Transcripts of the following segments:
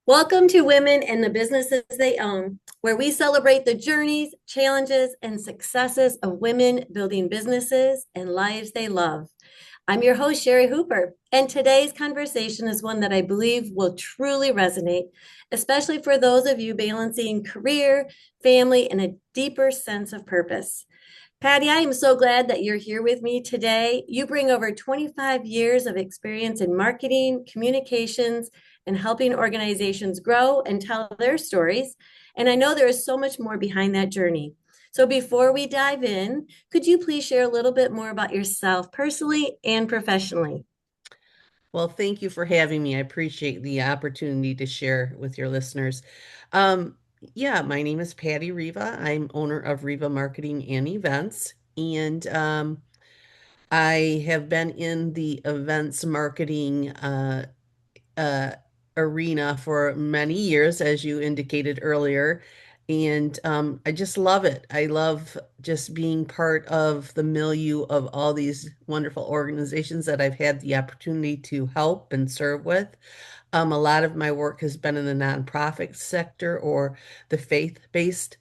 Welcome to Women and the Businesses They Own, where we celebrate the journeys, challenges, and successes of women building businesses and lives they love. I'm your host, Sherry Hooper, and today's conversation is one that I believe will truly resonate, especially for those of you balancing career, family, and a deeper sense of purpose. Patty, I am so glad that you're here with me today. You bring over 25 years of experience in marketing, communications, and helping organizations grow and tell their stories. And I know there is so much more behind that journey. So before we dive in, could you please share a little bit more about yourself personally and professionally? Well, thank you for having me. I appreciate the opportunity to share with your listeners. Um, yeah, my name is Patty Riva. I'm owner of Riva Marketing and Events, and I have been in the events marketing uh, arena for many years, as you indicated earlier. And I just love it. I love just being part of the milieu of all these wonderful organizations that I've had the opportunity to help and serve with. A lot of my work has been in the nonprofit sector or the faith-based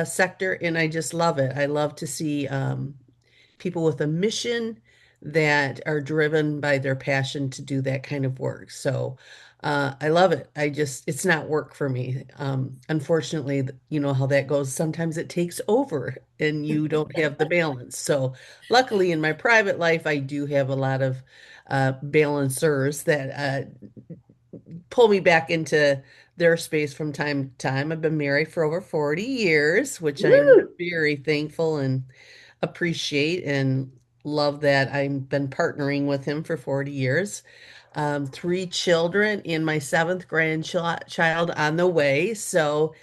sector, and I just love it. I love to see people with a mission that are driven by their passion to do that kind of work. So I love it. It's not work for me. Unfortunately, you know how that goes. Sometimes it takes over and you don't have the balance. So luckily in my private life, I do have a lot of balancers that pull me back into their space from time to time. I've been married for over 40 years, which I'm Woo! very thankful and appreciate and love that I've been partnering with him for 40 years. Three children and my seventh grandchild on the way. So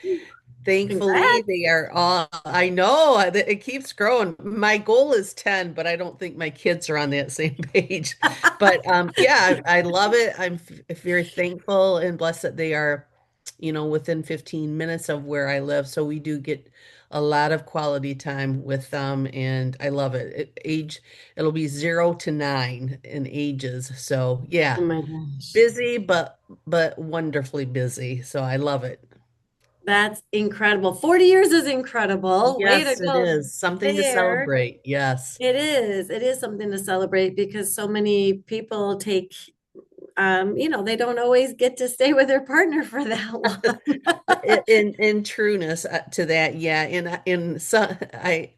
thankfully, Congrats. they are all, I know it keeps growing. My goal is 10, but I don't think my kids are on that same page. But yeah, I love it. I'm very thankful and blessed that they are, within 15 minutes of where I live. So we do get a lot of quality time with them, and I love it. It'll be 0 to 9 in ages. So Oh yeah, my gosh. busy, but wonderfully busy. So I love it. That's incredible. 40 years is incredible. Way to Yes, it go is something to there. celebrate. Yes. It is. It is something to celebrate because so many people take, they don't always get to stay with their partner for that long. In trueness to that, yeah. In some, I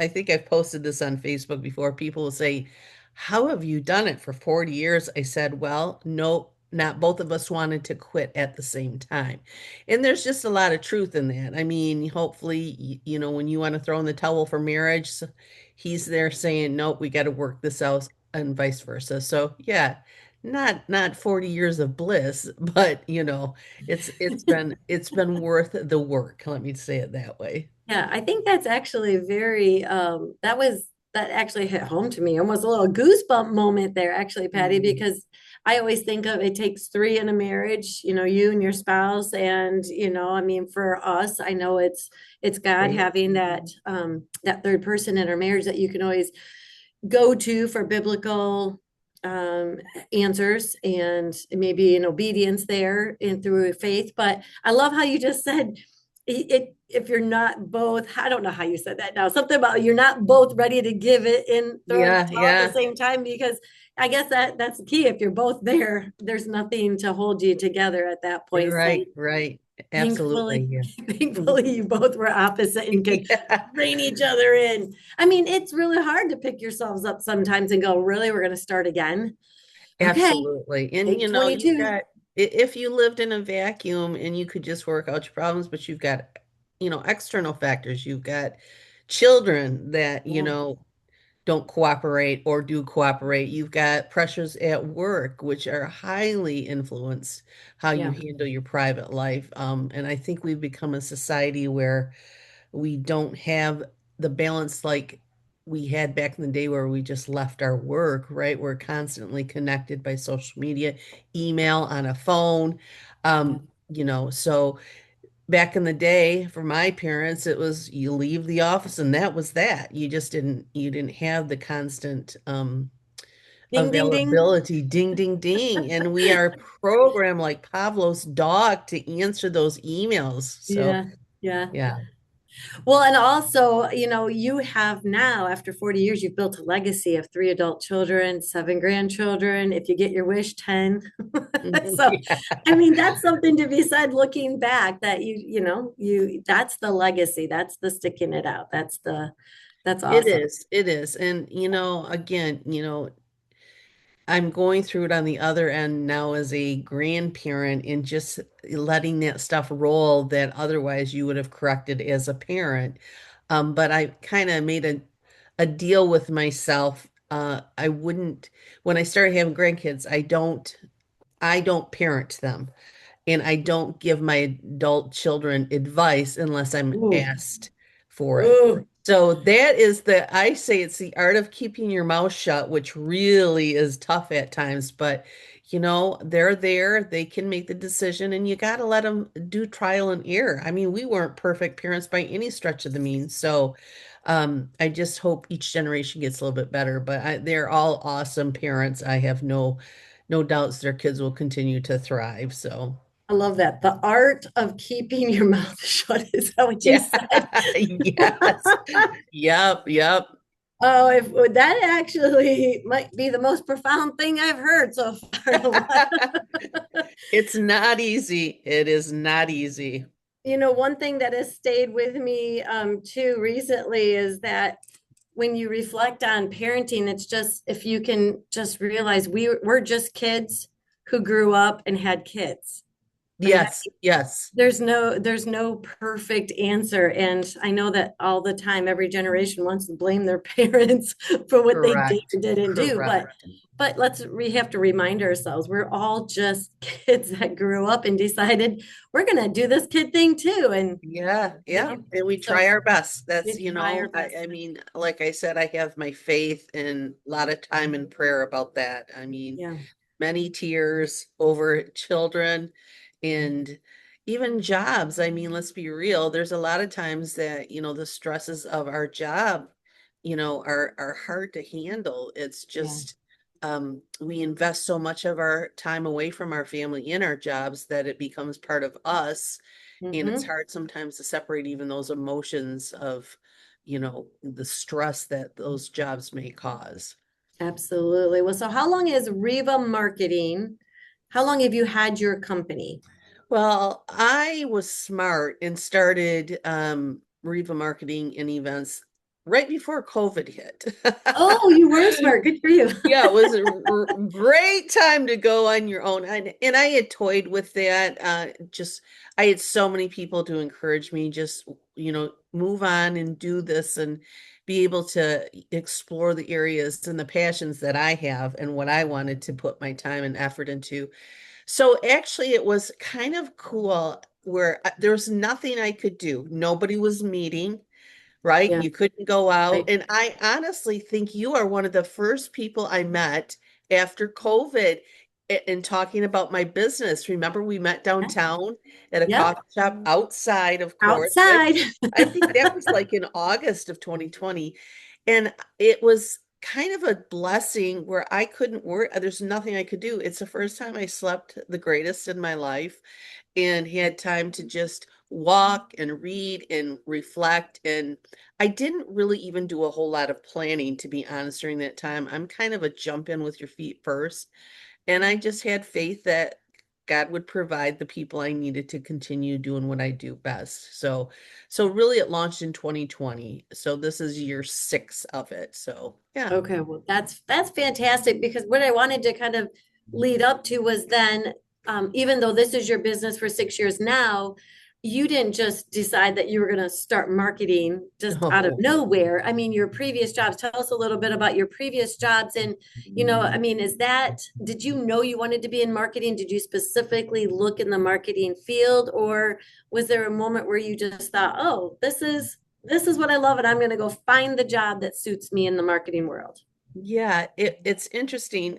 think I've posted this on Facebook before. People will say, "How have you done it for 40 years?" I said, "Well, no, not both of us wanted to quit at the same time." And there's just a lot of truth in that. I mean, hopefully, when you want to throw in the towel for marriage, he's there saying, "Nope, we got to work this out," and vice versa. So, yeah, not 40 years of bliss, but it's been worth the work. Let me say it that way. Yeah, I think that's actually very, that actually hit home to me. Almost a little goosebump moment there, actually, Patty, Mm, because I always think of it takes three in a marriage, you and your spouse. And, I mean, for us, I know it's God faith. having that third person in our marriage that you can always go to for biblical um, answers and maybe an obedience there and through faith. But I love how you just said if you're not both, I don't know how you said that now, something about you're not both ready to give it and throw in the Yeah, towel at the yeah. same time, because I guess that's the key. If you're both there, there's nothing to hold you together at that point. So Right, right. Absolutely. thankfully, Yeah. thankfully you both were opposite and could Yeah, rein each other in. I mean, it's really hard to pick yourselves up sometimes and go, really, we're going to start again. Okay, absolutely. And take you've 22. got if you lived in a vacuum and you could just work out your problems, but you've got, external factors. You've got children that, Yeah, don't cooperate or do cooperate. You've got pressures at work, which are highly influence how you yeah, handle your private life. And I think we've become a society where we don't have the balance like we had back in the day where we just left our work, right? We're constantly connected by social media, email, on a phone. yeah. So back in the day for my parents, it was you leave the office and that was that. You just didn't have the constant Ding, ding, ding. availability, ding, ding, ding. And we are programmed like Pavlov's dog to answer those emails. So, Yeah, yeah. yeah. Well, and also, you have now, after 40 years, you've built a legacy of 3 adult children, 7 grandchildren. If you get your wish, 10. So, Yeah. I mean, that's something to be said looking back that that's the legacy. That's the sticking it out. That's It awesome. is. It is. And, again, I'm going through it on the other end now as a grandparent and just letting that stuff roll that otherwise you would have corrected as a parent. But I kind of made a deal with myself. I wouldn't, when I started having grandkids, I don't parent them. And I don't give my adult children advice unless I'm Ooh, asked for it. ooh, So that is I say it's the art of keeping your mouth shut, which really is tough at times, but they're there, they can make the decision, and you got to let them do trial and error. I mean, we weren't perfect parents by any stretch of the means. So I just hope each generation gets a little bit better, but they're all awesome parents. I have no doubts their kids will continue to thrive. So I love that. The art of keeping your mouth shut, is that what you yeah, said? yes, yep, yep. Oh, if that actually might be the most profound thing I've heard so far. It's not easy. It is not easy. One thing that has stayed with me too recently is that when you reflect on parenting, it's just if you can just realize we're just kids who grew up and had kids, right? Yes, yes, There's no perfect answer. And I know that all the time, every generation wants to blame their parents for what they did correct, or didn't do. But correct. but we have to remind ourselves we're all just kids that grew up and decided we're gonna do this kid thing too. And Yeah, you yeah. know, And we so try our best. That's, we try our I, best. I mean, like I said, I have my faith and a lot of time in prayer about that. I mean, Yeah. many tears over children and even jobs. I mean, let's be real. There's a lot of times that, the stresses of our job, are hard to handle. It's Yeah. just we invest so much of our time away from our family in our jobs that it becomes part of us. And it's Hmm. hard sometimes to separate even those emotions of, the stress that those jobs may cause. Absolutely. Well, so how long is Riva Marketing? How long have you had your company? Well, I was smart and started Riva Marketing and Events right before COVID hit. Oh, you were smart. Good for you. Yeah, it was a great time to go on your own. And I had toyed with that. Just I had so many people to encourage me, just, move on and do this and be able to explore the areas and the passions that I have and what I wanted to put my time and effort into. So actually, it was kind of cool where there was nothing I could do. Nobody was meeting, right? Yeah, You couldn't go out. right. And I honestly think you are one of the first people I met after COVID and talking about my business. Remember, we met Yeah. downtown at a Yep. coffee shop outside, of course. Outside. I think that was like in August of 2020. And it was kind of a blessing where I couldn't work. There's nothing I could do. It's the first time I slept the greatest in my life and had time to just walk and read and reflect. And I didn't really even do a whole lot of planning, to be honest, during that time. I'm kind of a jump in with your feet first. And I just had faith that God would provide the people I needed to continue doing what I do best. So really it launched in 2020. So this is year 6 of it. So yeah. Okay, well, that's fantastic because what I wanted to kind of lead up to was then, even though this is your business for 6 years now, you didn't just decide that you were going to start marketing just out of Oh, nowhere. I mean, your previous jobs. Tell us a little bit about your previous jobs, and I mean, did you know you wanted to be in marketing? Did you specifically look in the marketing field, or was there a moment where you just thought, oh, this is what I love, and I'm going to go find the job that suits me in the marketing world. yeah, it's interesting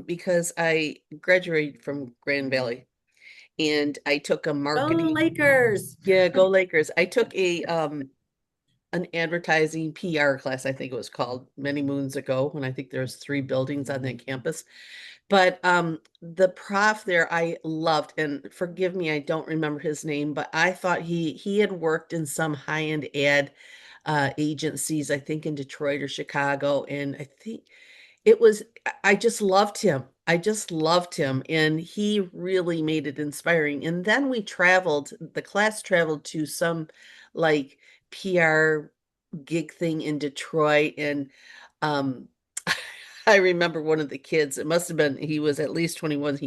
because I graduated from Grand Valley and I took a Oh, marketing, Lakers. yeah, go Lakers. I took an advertising PR class, I think it was called, many moons ago when I think there's three buildings on that campus. But the prof there I loved, and forgive me, I don't remember his name, but I thought he had worked in some high-end ad agencies, I think in Detroit or Chicago, and I think it was I just loved him. I just loved him, and he really made it inspiring. And then the class traveled to some like PR gig thing in Detroit, and um I remember one of the kids, it must have been he was at least 21,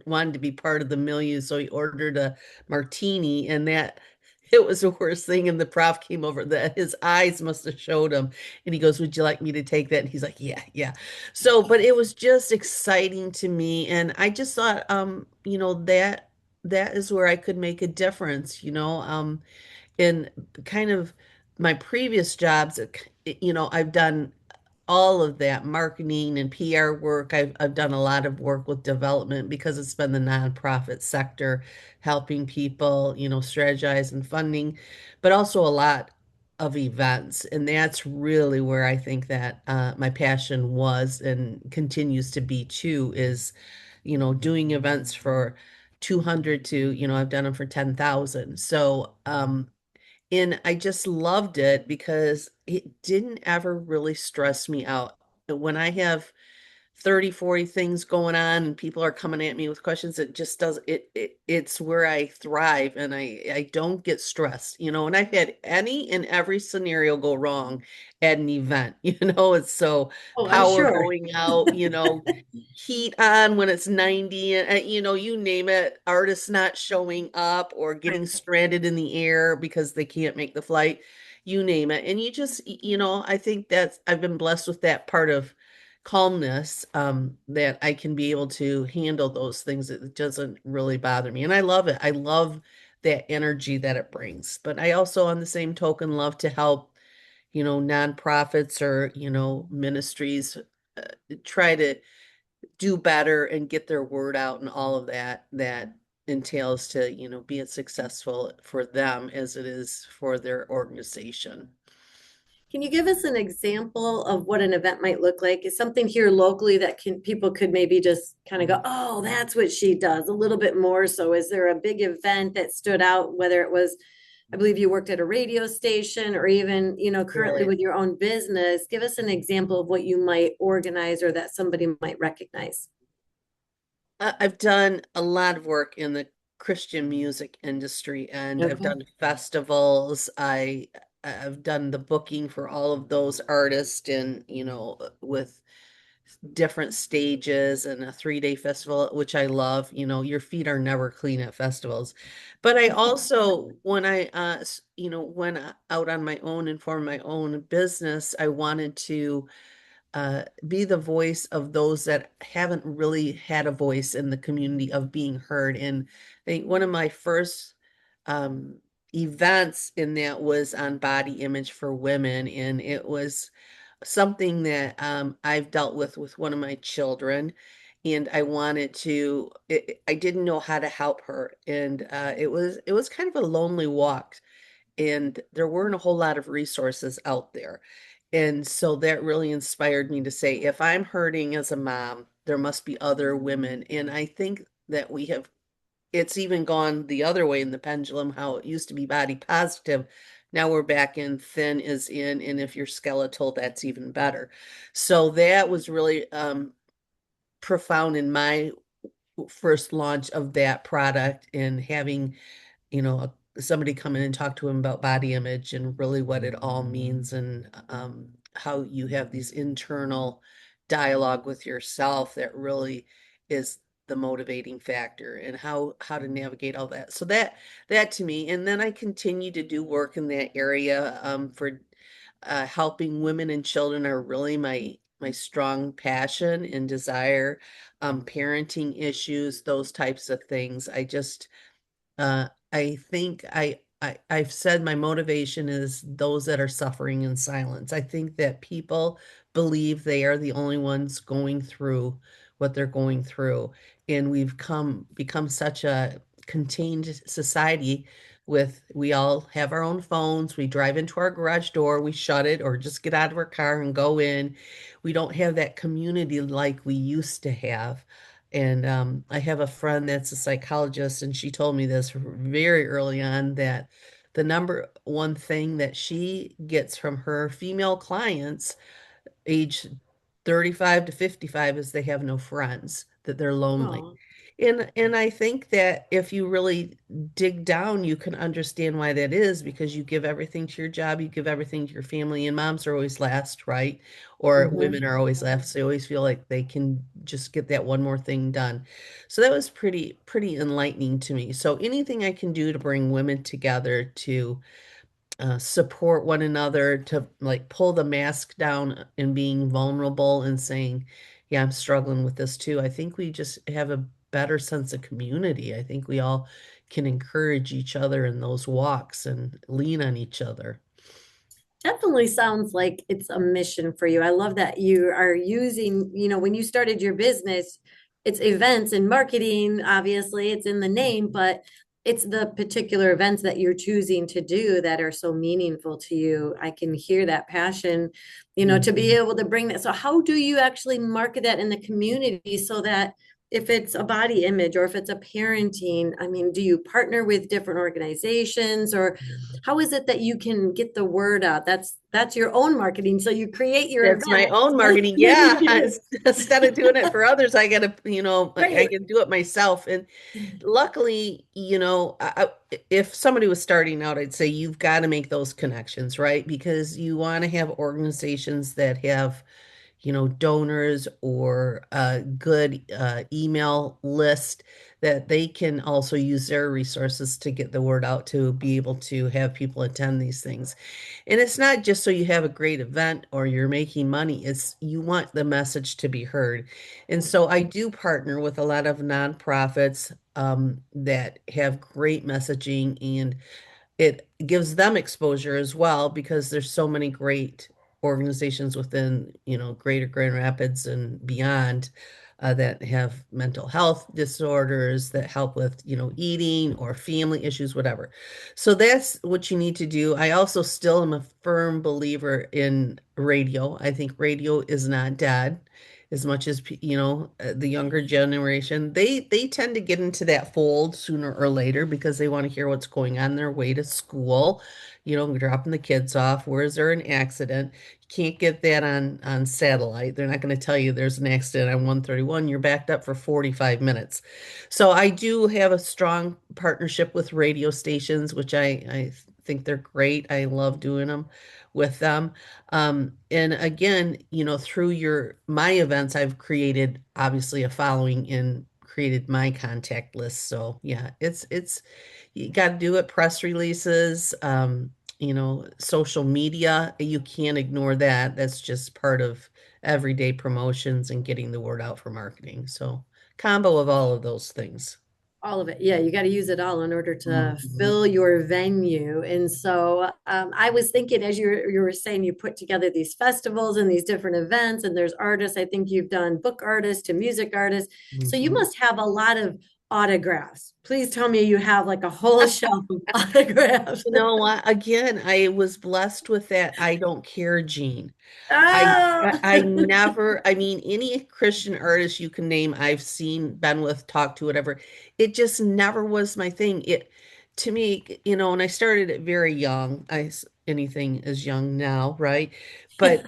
wanted to be part of the milieu, so he ordered a martini, and that it was the worst thing. And the prof came over, that his eyes must have showed him, and he goes, "Would you like me to take that?" And he's like, "Yeah, yeah." So, but it was just exciting to me, and I just thought, that is where I could make a difference, in kind of my previous jobs. I've done all of that marketing and PR work. I've done a lot of work with development because it's been the nonprofit sector, helping people, strategize and funding, but also a lot of events. And that's really where I think that my passion was and continues to be too, is, doing events for 200 to, I've done them for 10,000. So, and I just loved it because it didn't ever really stress me out. When I have 30, 40 things going on and people are coming at me with questions, it just does it's where I thrive, and I don't get stressed, and I've had any and every scenario go wrong at an event. It's so Oh, I'm power sure. going out, heat on when it's 90, and you name it, artists not showing up or getting stranded in the air because they can't make the flight, you name it. And you just, I think that's I've been blessed with that part of calmness, that I can be able to handle those things. It doesn't really bother me. And I love it. I love that energy that it brings. But I also, on the same token, love to help, nonprofits or, ministries try to do better and get their word out, and all of that entails to, be as successful for them as it is for their organization. Can you give us an example of what an event might look like? Is something here locally that people could maybe just kind of go, oh, that's what she does, a little bit more. So is there a big event that stood out, whether it was, I believe you worked at a radio station, or even, currently Right. with your own business? Give us an example of what you might organize or that somebody might recognize. I've done a lot of work in the Christian music industry, and I've Okay. done festivals. I've done the booking for all of those artists, and with different stages and a 3-day festival, which I love. Your feet are never clean at festivals. But I also, when I went out on my own and formed my own business, I wanted to be the voice of those that haven't really had a voice in the community, of being heard. And I think one of my first um, events in that was on body image for women, and it was something that I've dealt with one of my children, and I wanted to. I didn't know how to help her, and it was kind of a lonely walk, and there weren't a whole lot of resources out there. And so that really inspired me to say, if I'm hurting as a mom, there must be other women. And I think that it's even gone the other way in the pendulum, how it used to be body positive. Now we're back in thin is in, and if you're skeletal, that's even better. So that was really profound in my first launch of that product, and having somebody come in and talk to him about body image and really what it all means, and how you have these internal dialogue with yourself that really is the motivating factor, and how to navigate all that. So that to me, and then I continue to do work in that area, for helping women and children are really my strong passion and desire. Parenting issues, those types of things. I think I've said my motivation is those that are suffering in silence. I think that people believe they are the only ones going through what they're going through, and we've become such a contained society we all have our own phones. We drive into our garage door, we shut it, or just get out of our car and go in. We don't have that community like we used to have. And I have a friend that's a psychologist, and she told me this very early on that the number one thing that she gets from her female clients age 35 to 55 is they have no friends, that they're lonely. Oh. And I think that if you really dig down, you can understand why that is because you give everything to your job, you give everything to your family, and moms are always last, right? Or Mhm. women are always last. They always feel like they can just get that one more thing done. So that was pretty enlightening to me. So anything I can do to bring women together to support one another, to like pull the mask down and being vulnerable and saying, yeah, I'm struggling with this too. I think we just have a better sense of community. I think we all can encourage each other in those walks and lean on each other. Definitely sounds like it's a mission for you. I love that you are using, when you started your business, it's events and marketing, obviously, it's in the name, but it's the particular events that you're choosing to do that are so meaningful to you. I can hear that passion, to be Mhm. able to bring that. So, how do you actually market that in the community so that if it's a body image or if it's a parenting, I mean, do you partner with different organizations or how is it that you can get the word out? That's your own marketing. So you create your That's my event. own So marketing. maybe Yeah. you Instead of doing it for others, I gotta, I right. can do it myself. And luckily, if somebody was starting out, I'd say you've got to make those connections, right? Because you want to have organizations that have, donors or a good email list that they can also use their resources to get the word out to be able to have people attend these things. And it's not just so you have a great event or you're making money, it's you want the message to be heard. And so I do partner with a lot of nonprofits that have great messaging, and it gives them exposure as well because there's so many great organizations within, Greater Grand Rapids and beyond that have mental health disorders that help with, eating or family issues, whatever. So that's what you need to do. I also still am a firm believer in radio. I think radio is not dead as much as the younger generation, they tend to get into that fold sooner or later because they want to hear what's going on their way to school, dropping the kids off. Where is there an accident? You can't get that on satellite. They're not going to tell you there's an accident on 131. You're backed up for 45 minutes. So I do have a strong partnership with radio stations, which I think they're great. I love doing them with them. And again, through my events, I've created obviously a following and created my contact list. So yeah, it's you got to do it. Press releases, social media. You can't ignore that. That's just part of everyday promotions and getting the word out for marketing. So combo of all of those things. All of it. Yeah, you got to use it all in order to Mhm. fill your venue. And so I was thinking, as you were saying, you put together these festivals and these different events, and there's artists. I think you've done book artists to music artists. So you Mhm. must have a lot of autographs. Please tell me you have like a whole shelf of autographs. You know what? Again, I was blessed with that I don't care gene. I Oh, I never, I mean, any Christian artist you can name, I've seen, been with, talked to, whatever. It just never was my thing. It to me, and I started it very young. Anything is young now, right? But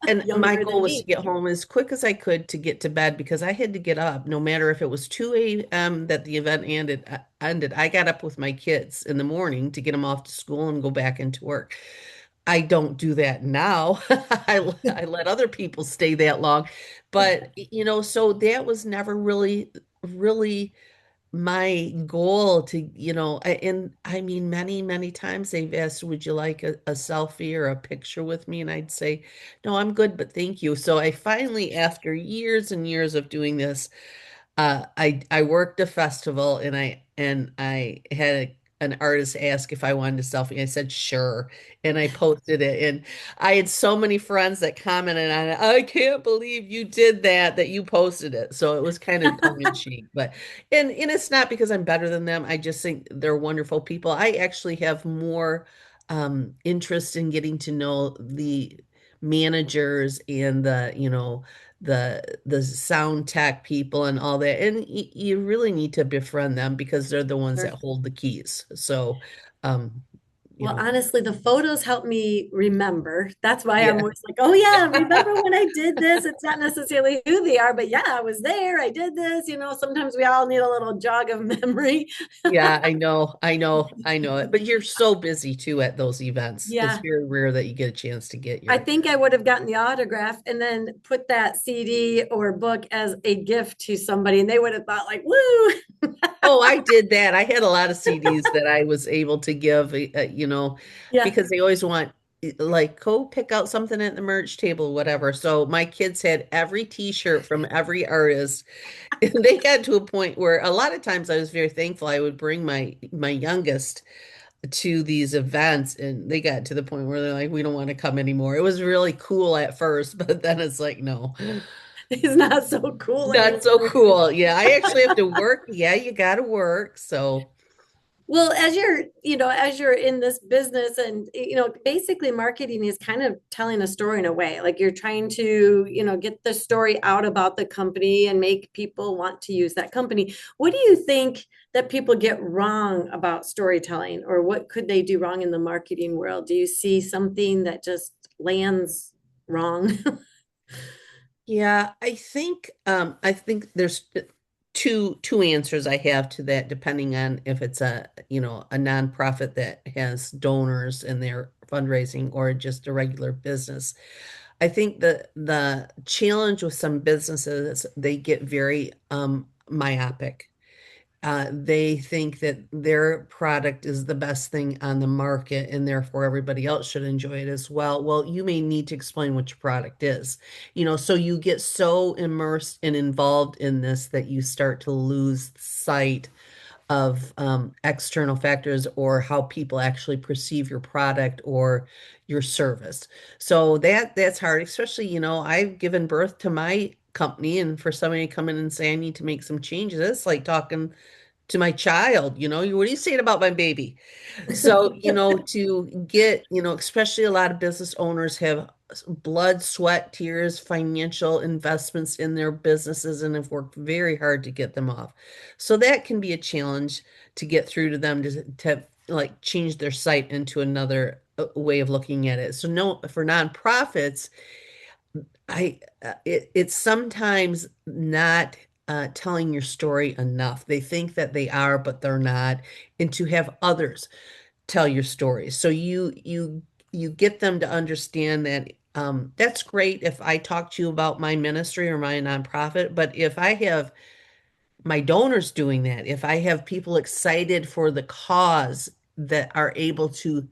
and my younger goal than was to me. get home as quick as I could to get to bed because I had to get up no matter if it was 2 a.m. that the event ended. I got up with my kids in the morning to get them off to school and go back into work. I don't do that now. I let other people stay that long. But, so that was never really my goal to, and I mean, many, many times they've asked, would you like a selfie or a picture with me? And I'd say, no, I'm good, but thank you. So I finally, after years and years of doing this, I worked a festival and I had an artist asked if I wanted a selfie. I said sure, and I posted it. And I had so many friends that commented on it. I can't believe you did that, that you posted it. So it was kind of tongue in cheek, but and it's not because I'm better than them. I just think they're wonderful people. I actually have more interest in getting to know the managers and the sound tech people and all that. And you really need to befriend them because they're the ones that Sure. hold the keys. So, um, you Well, know, honestly, the photos help me remember. That's why I'm yeah. always like, oh, yeah, remember when I did this? It's not necessarily who they are, but yeah, I was there. I did this. Sometimes we all need a little jog of memory. Yeah, I know it. But you're so busy too at those events. It's Yeah. very rare that you get a chance to get I your. think I would have gotten the autograph and then put that CD or book as a gift to somebody, and they would have thought, like, woo. Oh, I did that. I had a lot of CDs that I was able to give, Yeah. because they always want, like, go pick out something at the merch table, whatever. So my kids had every t-shirt from every artist. And they got to a point where a lot of times I was very thankful. I would bring my youngest to these events, and they got to the point where they're like, we don't want to come anymore. It was really cool at first, but then it's like, no, It's not so cool not so anymore. cool. Yeah, I actually have to work. Yeah, you got to work. So. Well, as you're in this business and, basically marketing is kind of telling a story in a way. Like you're trying to, get the story out about the company and make people want to use that company. What do you think that people get wrong about storytelling, or what could they do wrong in the marketing world? Do you see something that just lands wrong? Yeah, I think there's two answers I have to that, depending on if it's a nonprofit that has donors and they're fundraising or just a regular business. I think the challenge with some businesses, they get very myopic. They think that their product is the best thing on the market and therefore everybody else should enjoy it as well. Well, you may need to explain what your product is, so you get so immersed and involved in this that you start to lose sight of external factors or how people actually perceive your product or your service. So that's hard, especially, I've given birth to my company, and for somebody to come in and say I need to make some changes, it's like talking to my child, what are you saying about my baby? So, to get, especially a lot of business owners have blood, sweat, tears, financial investments in their businesses and have worked very hard to get them off. So that can be a challenge to get through to them to like change their site into another way of looking at it. So no, for nonprofits, it's sometimes not telling your story enough. They think that they are, but they're not. And to have others tell your story, so you get them to understand that that's great if I talk to you about my ministry or my nonprofit, but if I have my donors doing that, if I have people excited for the cause that are able to,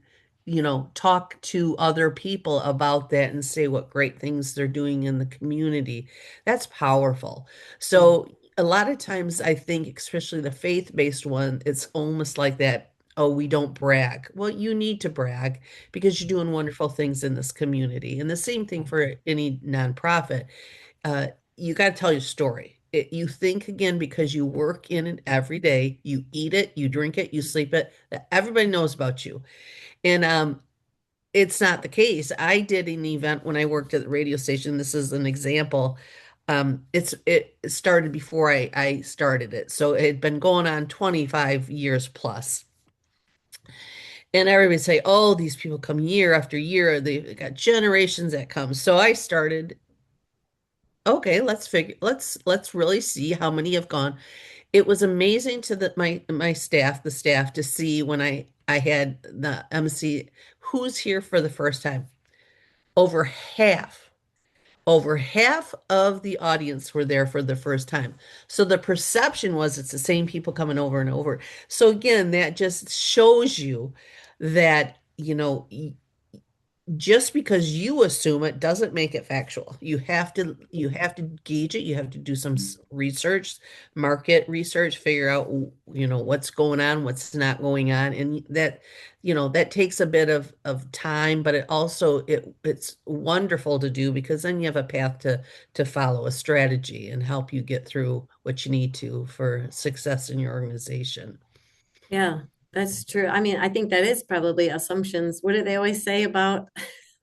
talk to other people about that and say what great things they're doing in the community, that's powerful. Yeah. So a lot of times I think, especially the faith-based one, it's almost like that. Oh, we don't brag. Well, you need to brag because you're doing wonderful things in this community. And the same thing for any nonprofit. You got to tell your story. You think again because you work in it every day, you eat it, you drink it, you sleep it, that everybody knows about you. And it's not the case. I did an event when I worked at the radio station. This is an example. It started before I started it. So it had been going on 25 years plus. And everybody say, oh, these people come year after year. They've got generations that come. So I started, okay, let's really see how many have gone. It was amazing to my staff, the staff, to see when I had the MC who's here for the first time. Over half, over half of the audience were there for the first time. So the perception was it's the same people coming over and over. So again, that just shows you that, just because you assume it doesn't make it factual. You have to gauge it. You have to do some research, market research, figure out what's going on, what's not going on, and that takes a bit of time, but it's wonderful to do because then you have a path to follow, a strategy, and help you get through what you need to for success in your organization. Yeah, that's true. I mean, I think that is probably assumptions. What do they always say about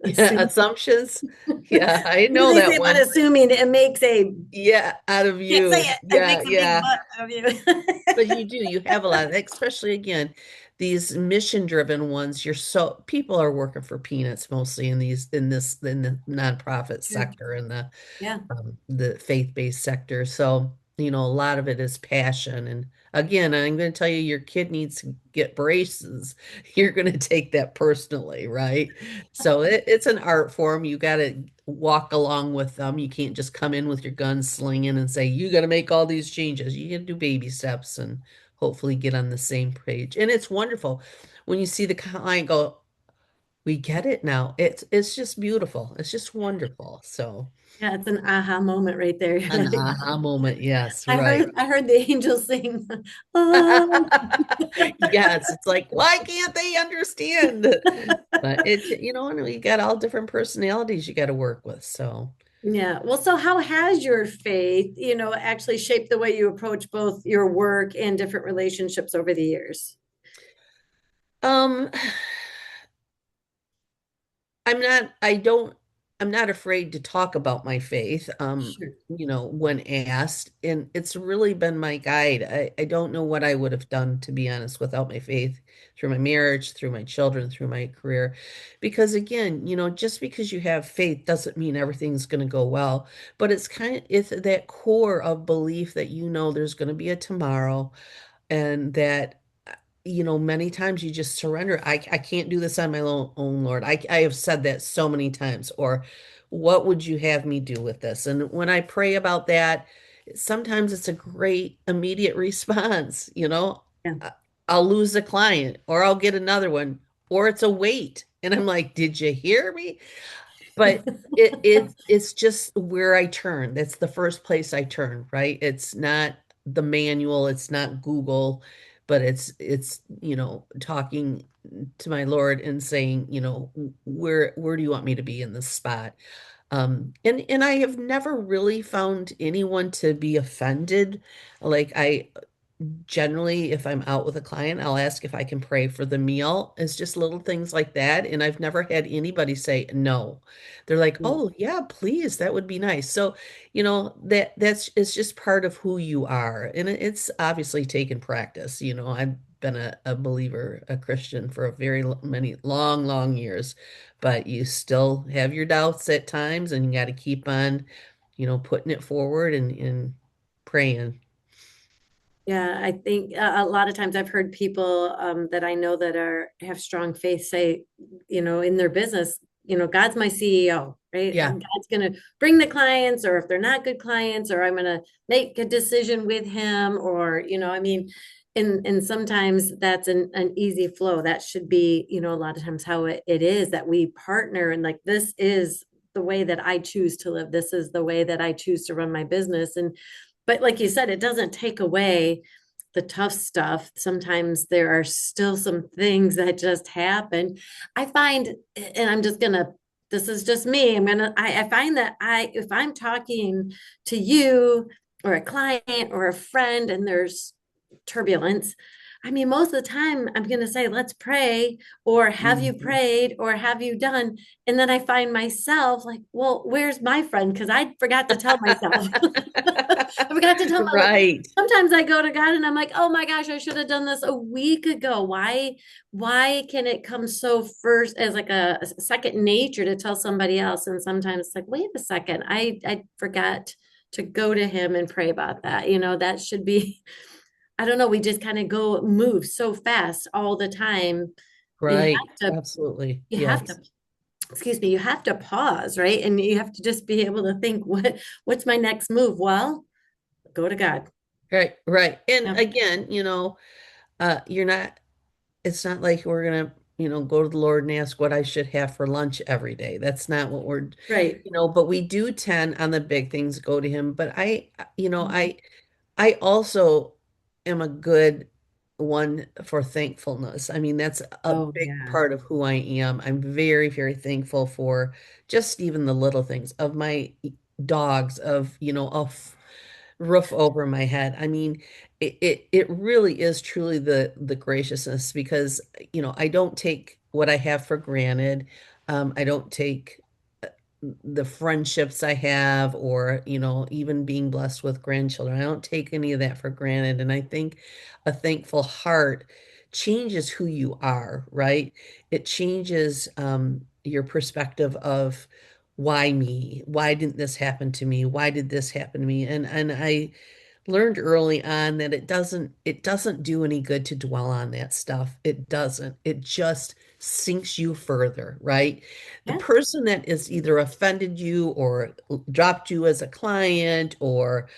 Yeah, assuming? assumptions. Yeah, I What do know they that say about one. assuming it makes a, Yeah, out of can't say you. it, it Yeah, makes a big yeah. butt of you. But you do, you have a lot of, especially again, these mission-driven ones, people are working for peanuts mostly in the nonprofit True. sector and Yeah. the faith-based sector. So, a lot of it is passion. And again, I'm going to tell you, your kid needs to get braces. You're going to take that personally, right? So it's an art form. You got to walk along with them. You can't just come in with your gun slinging and say, you got to make all these changes. You got to do baby steps and hopefully get on the same page. And it's wonderful when you see the client go, we get it now. It's just beautiful. It's just wonderful. So. Yeah, it's an aha moment right there. You're An like, aha moment. Yes, right. I heard the angels sing. Oh, Yes, it's like, why can't they understand? But and we got all different personalities you got to work with. So, yeah. Well, so how has your faith, actually shaped the way you approach both your work and different relationships over the years? um, I'm not, I don't, I'm not afraid to talk about my faith, Sure. when asked. And it's really been my guide. I don't know what I would have done, to be honest, without my faith through my marriage, through my children, through my career. Because again, just because you have faith doesn't mean everything's going to go well. But it's that core of belief that there's going to be a tomorrow and that many times you just surrender. I can't do this on my own, Lord. I have said that so many times. Or what would you have me do with this? And when I pray about that, sometimes it's a great immediate response. Yeah. I- I'll lose a client or I'll get another one, or it's a wait. And I'm like, did you hear me? But it's just where I turn. That's the first place I turn, right? It's not the manual, it's not Google, but it's talking to my Lord and saying, where do you want me to be in this spot? And I have never really found anyone to be offended. Like I generally, if I'm out with a client, I'll ask if I can pray for the meal. It's just little things like that. And I've never had anybody say no. They're like, Yeah. oh, yeah, please, that would be nice. So, that's it's just part of who you are. And it's obviously taken practice. I've been a believer, a Christian for a very many long, long years, but you still have your doubts at times and you got to keep on, putting it forward and praying. Yeah, I think a lot of times I've heard people that I know that have strong faith say, in their business, God's my CEO, right? Yeah. God's going to bring the clients, or if they're not good clients, or I'm going to make a decision with him, or I mean, and sometimes that's an easy flow. That should be, a lot of times how it is that we partner and like this is the way that I choose to live. This is the way that I choose to run my business, and but like you said, it doesn't take away the tough stuff. Sometimes there are still some things that just happen. I find, and I'm just gonna, this is just me. I find that if I'm talking to you or a client or a friend and there's turbulence, I mean, most of the time I'm going to say, let's pray, or have you Mhm. prayed, or have you done? And then I find myself like, well, where's my friend? Because I forgot to tell myself. I forgot to tell my, like, Right, sometimes I go to God and I'm like, oh my gosh, I should have done this a week ago. Why can it come so first as like a second nature to tell somebody else? And sometimes it's like, wait a second, I forgot to go to him and pray about that. That should be, I don't know, we just kind of move so fast all the time that right. Absolutely. you have to, Yes. excuse me, you have to pause, right? And you have to just be able to think, what's my next move? Well, go to God. Right, right. And Yeah. again, you're not, it's not like we're gonna go to the Lord and ask what I should have for lunch every day. That's not what we're, Right. but we do tend on the big things go to him. But you know, Mhm. I also am a good one for thankfulness. I mean, that's a Oh, big yeah. part of who I am. I'm very, very thankful for just even the little things of my dogs, of, roof over my head. I mean, it really is truly the graciousness because, I don't take what I have for granted. I don't take the friendships I have, or, even being blessed with grandchildren. I don't take any of that for granted. And I think a thankful heart changes who you are, right? It changes your perspective of why me? Why didn't this happen to me? Why did this happen to me? And I learned early on that it doesn't do any good to dwell on that stuff. It doesn't. It just sinks you further, right? The Yeah. person that is either offended you or dropped you as a client or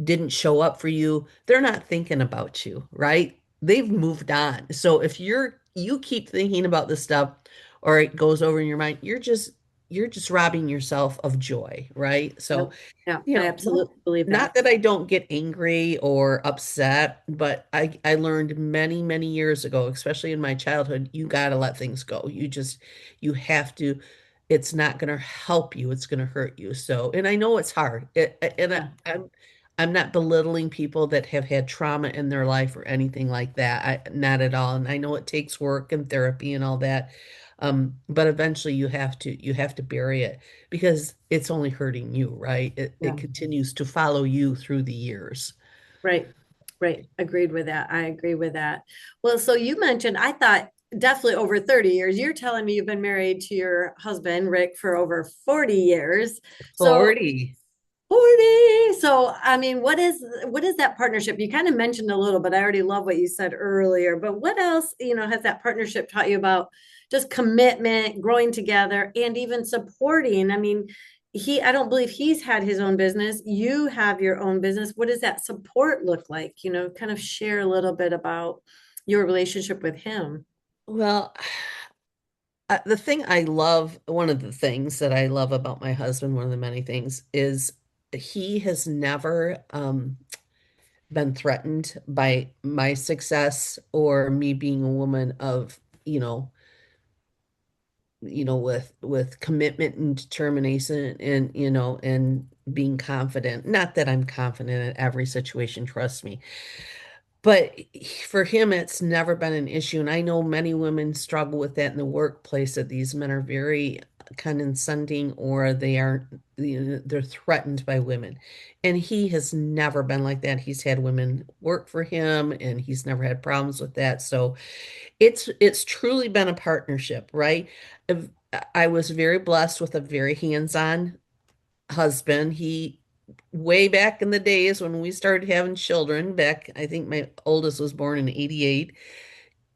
didn't show up for you, they're not thinking about you, right? They've moved on. So if you keep thinking about this stuff or it goes over in your mind, you're just robbing yourself of joy, right? So Yep. Yeah. you I know, not, absolutely believe not that. that I don't get angry or upset, but I learned many, many years ago, especially in my childhood, you got to let things go. You have to, it's not going to help you, it's going to hurt you. So, and I know it's hard. Yeah. I'm not belittling people that have had trauma in their life or anything like that. Not at all. And I know it takes work and therapy and all that. But eventually you have to bury it because it's only hurting you, right? It Yeah. continues to follow you through the years. Right. Right. Agreed with that. I agree with that. Well, so you mentioned, I thought definitely over 30 years. You're telling me you've been married to your husband, Rick, for over 40 years. So 40. 40. So, I mean, what is that partnership? You kind of mentioned a little, but I already love what you said earlier. But what else, has that partnership taught you about just commitment, growing together, and even supporting? I mean, I don't believe he's had his own business. You have your own business. What does that support look like? Kind of share a little bit about your relationship with him. Well, one of the things that I love about my husband, one of the many things, is he has never been threatened by my success or me being a woman of, with commitment and determination and, and being confident. Not that I'm confident in every situation, trust me. But for him, it's never been an issue. And I know many women struggle with that in the workplace, that these men are very condescending or they are, they're threatened by women. And he has never been like that. He's had women work for him and he's never had problems with that. So it's truly been a partnership, right? If- I was very blessed with a very hands-on husband. He way back in the days when we started having children, back, I think my oldest was born in 88,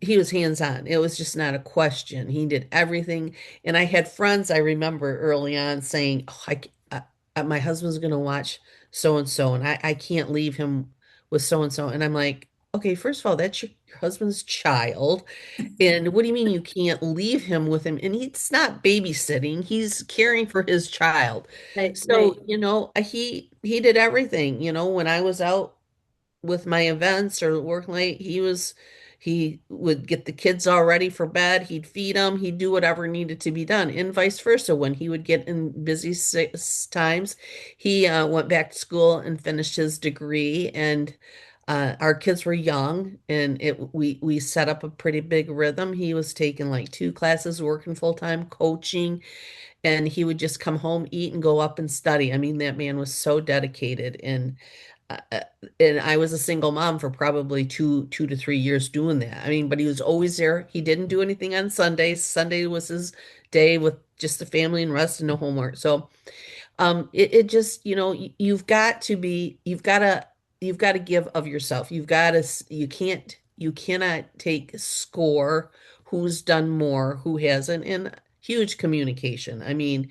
he was hands-on. It was just not a question. He did everything. And I had friends I remember early on saying, "Oh, my husband's going to watch so and so, and I can't leave him with so and so." And I'm like, okay, first of all, that's your husband's child. And what do you mean you can't leave him with him? And he's not babysitting, he's caring for his child. Right, So, right, he did everything. When I was out with my events or working late, he would get the kids all ready for bed, he'd feed them, he'd do whatever needed to be done, and vice versa. When he would get in busy times, he went back to school and finished his degree. And our kids were young, and we set up a pretty big rhythm. He was taking like two classes, working full time, coaching, and he would just come home, eat, and go up and study. I mean, that man was so dedicated. Uh, uh, and I was a single mom for probably 2 to 3 years doing that. I mean, but he was always there. He didn't do anything on Sundays. Sunday was his day with just the family and rest and no homework. So it just, you've got to give of yourself. You cannot take score who's done more, who hasn't, and huge communication. I mean,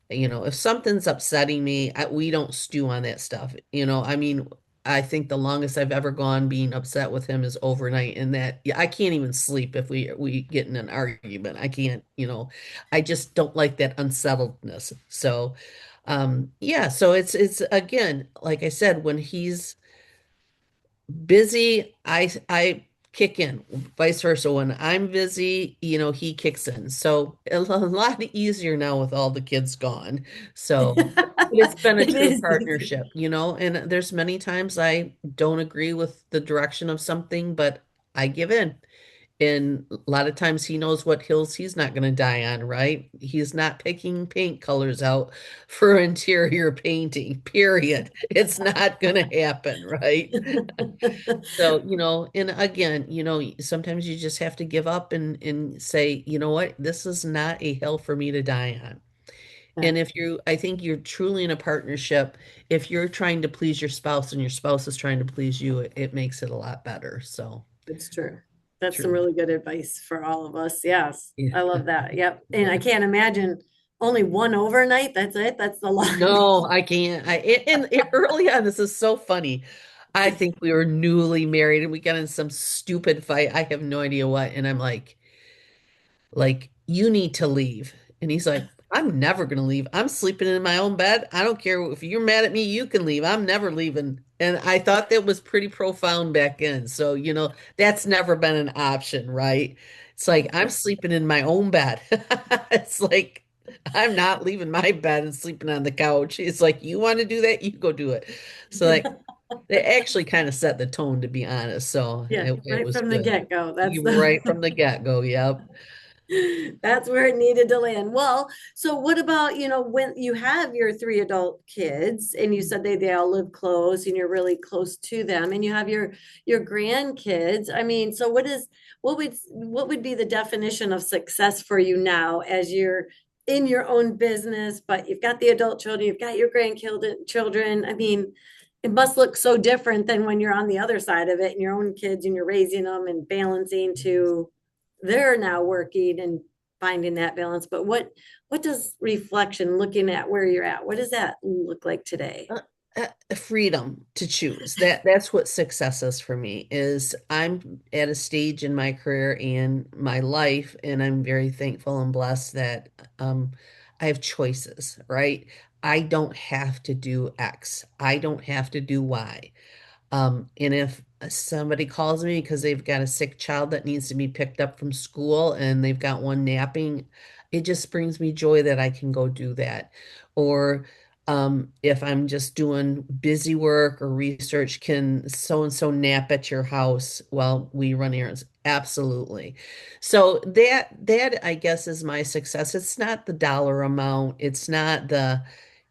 if something's upsetting me, we don't stew on that stuff. I mean, I think the longest I've ever gone being upset with him is overnight, and that yeah, I can't even sleep if we get in an argument. I can't, I just don't like that unsettledness. So, yeah, so it's again, like I said, when he's busy, I kick in. Vice versa. When I'm busy, he kicks in. So a lot easier now with all the kids gone. So it's been a It true is easy. partnership, and there's many times I don't agree with the direction of something, but I give in. And a lot of times he knows what hills he's not going to die on, right? He's not picking paint colors out for interior painting, period. It's not going to happen, right? So, and again, sometimes you just have to give up and say, you know what, this is not a hill for me to die on. Yeah, And I think you're truly in a partnership. If you're trying to please your spouse and your spouse is trying to please you, it makes it a lot better. So, it's true. That's some truly. really good advice for all of us. Yes, Yeah. I love that. Yep. And I can't imagine only one overnight. That's it. That's the No, longest. I can't. Early on, this is so funny. I think we were newly married and we got in some stupid fight. I have no idea what. And I'm like, you need to leave. And he's like, I'm never going to leave. I'm sleeping in my own bed. I don't care if you're mad at me, you can leave. I'm never leaving. And I thought that was pretty profound back then. So, that's never been an option, right? It's like, I'm sleeping in my own bed. It's like, I'm not leaving my bed and sleeping on the couch. It's like, you want to do that? You go do it. So, like, they actually kind of set the tone, to be honest. So Yeah, it right was from the good. get-go. That's You the right from the get-go. Yep. that's where it needed to land. Well, so what about, when you have your three adult kids and you said they all live close and you're really close to them and you have your grandkids. I mean, so what would be the definition of success for you now as you're in your own business, but you've got the adult children, you've got your grandchildren. I mean, it must look so different than when you're on the other side of it and your own kids and you're raising them and balancing to they're now working and finding that balance. But what does reflection, looking at where you're at, what does that look like today? Freedom to choose. That's what success is for me, is I'm at a stage in my career and my life, and I'm very thankful and blessed that I have choices, right? I don't have to do X. I don't have to do Y. And if somebody calls me because they've got a sick child that needs to be picked up from school and they've got one napping, it just brings me joy that I can go do that. Or if I'm just doing busy work or research, can so and so nap at your house while we run errands? Absolutely. So that I guess is my success. It's not the dollar amount. It's not the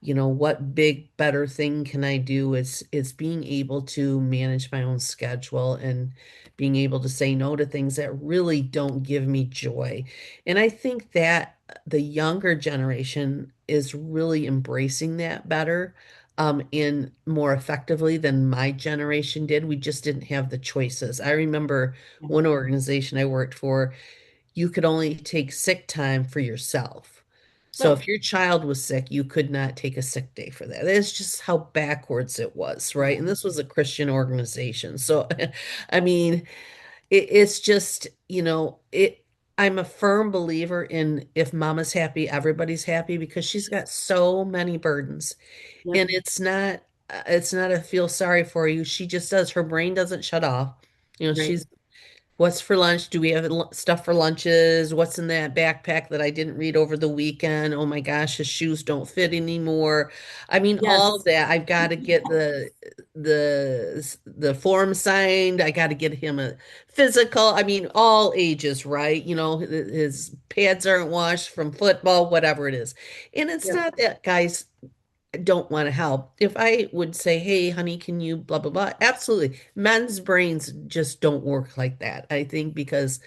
what big better thing can I do? It's being able to manage my own schedule and being able to say no to things that really don't give me joy. And I think that the younger generation is really embracing that better, and more effectively than my generation did. We just didn't have the choices. I remember one organization I worked for, you could only take sick time for yourself. So Oh, if your child was sick, you could not take a sick day for that. That's just how backwards it was, right? And this was a Christian organization. So, I mean, it's just, I'm a firm believer in if mama's happy, everybody's happy because she's got so many burdens. yep, And it's not a feel sorry for you. She just does. Her brain doesn't shut off. right. She's What's for lunch? Do we have stuff for lunches? What's in that backpack that I didn't read over the weekend? Oh my gosh, his shoes don't fit anymore. I mean, all of Yes, that. I've got to get the form signed. I got to get him a physical. I mean, all ages, right? His pads aren't washed from football, whatever it is. And it's yep, not that guys don't want to help. If I would say, hey, honey, can you blah, blah, blah? Absolutely. Men's brains just don't work like that. I think because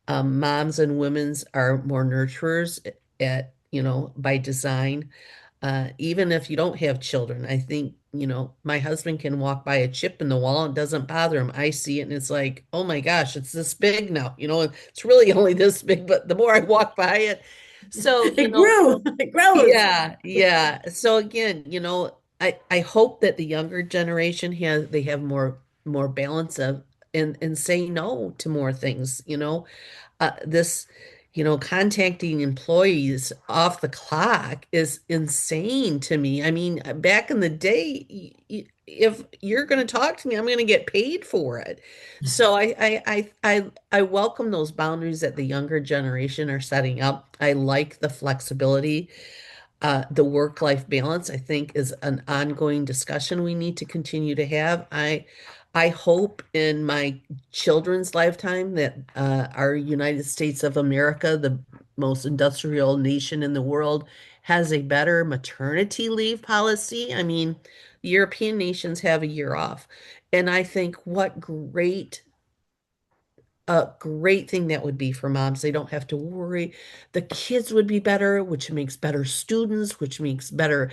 moms and women's are more nurturers by design. Even if you don't have children, I think, my husband can walk by a chip in the wall and it doesn't bother him. I see it and it's like, oh my gosh, it's this big now. It's really only this big, but the more I walk by it, so, it grew, it grows. yeah, yeah. So again, I hope that the younger generation they have more balance of and say no to more things, this, contacting employees off the clock is insane to me. I mean, back in the day, if you're going to talk to me, I'm going to get paid for it. So I welcome those boundaries that the younger generation are setting up. I like the flexibility. The work-life balance, I think, is an ongoing discussion we need to continue to have. I hope in my children's lifetime that our United States of America, the most industrial nation in the world, has a better maternity leave policy. I mean, European nations have a year off. And I think what a great thing that would be for moms. They don't have to worry. The kids would be better, which makes better students, which makes better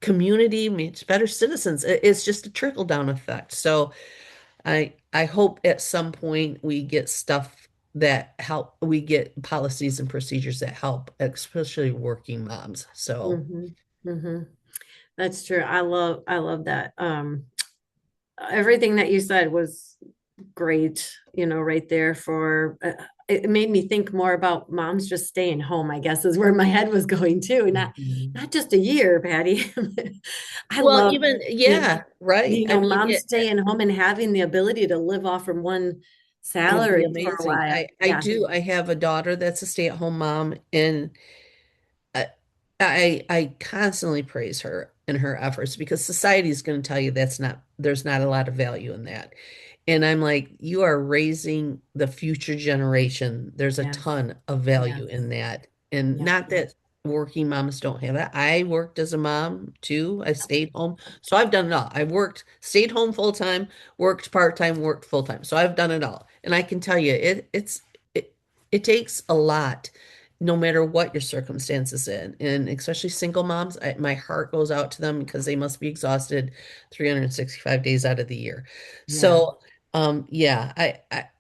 community, makes better citizens. It's just a trickle down effect. So I hope at some point we get stuff that help, we get policies and procedures that help, especially working moms. So hmm hmm That's true. I love that. Everything that you said was great, right there for it made me think more about moms just staying home, I guess is where my head was going too. Mhm. Not just a year, Patty. I Well, love, even you yeah, right. I mean, moms staying home and having the ability to live off from one it'd be salary for a amazing. while. I Yeah. do. I have a daughter that's a stay-at-home mom, and I I constantly praise her and her efforts because society is going to tell you there's not a lot of value in that. And I'm like, you are raising the future generation. There's a Yes. ton of value Yes. in that. And Yeah. not that working moms don't have that. I worked as a mom too. I stayed home. So I've done it all. I worked, stayed home full time, worked part time, worked full time. So I've done it all. And I can tell you, it it takes a lot, no matter what your circumstances in. And especially single moms, my heart goes out to them because they must be exhausted 365 days out of the year. Yeah. So yeah,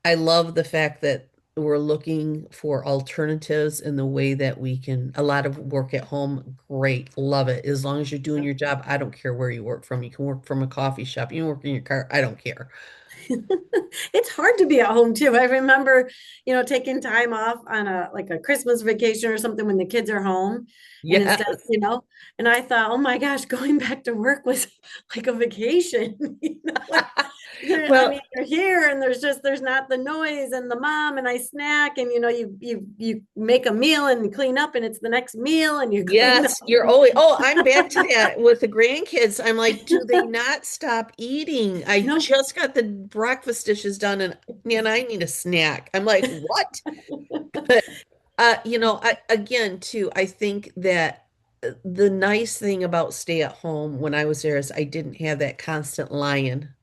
I love the fact that we're looking for alternatives in the way that we can, a lot of work at home, great, love it. As long as you're doing your job, I don't care where you work from. You can work from a coffee shop, you can work in your car, I don't care. It's hard to be at home too. I remember, taking time off on a like a Christmas vacation or something when the kids are home. And instead, Yes. and I thought, oh my gosh, going back to work was like a vacation. Like I Well, mean, you're here and there's not the noise and the mom and I snack and you make a meal and clean up and it's the next meal and you clean up. yes, you're always, oh, I'm back to that with the grandkids. I'm like, do they not stop eating? I You know, just got the breakfast dishes done and I need a snack. I'm like, what? But again, too, I think that the nice thing about stay at home when I was there is I didn't have that constant lion.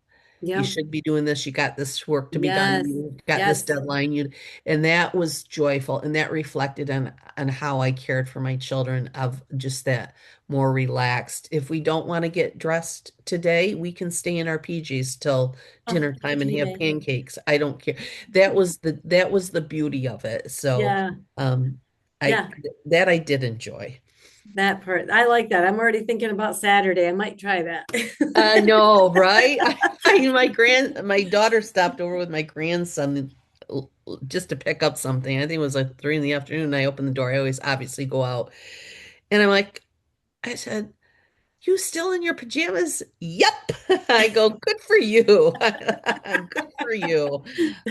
You yeah. should be doing this. You got this work to be done. Yes. You got this Yes. deadline. And that was joyful. And that reflected on how I cared for my children of just that more relaxed. If we don't want to get dressed today, we can stay in our PJs till Oh, dinner time and PG have day. pancakes. I don't care. That was the beauty of it. So Yeah. um I Yeah. that I did enjoy. That part. I like that. I'm already thinking about Saturday. I might try that. I know, right? My daughter stopped over with my grandson just to pick up something. I think it was like 3 in the afternoon. I opened the door. I always obviously go out. And I said, you still in your pajamas? Yep. I go, good for you. Good for you.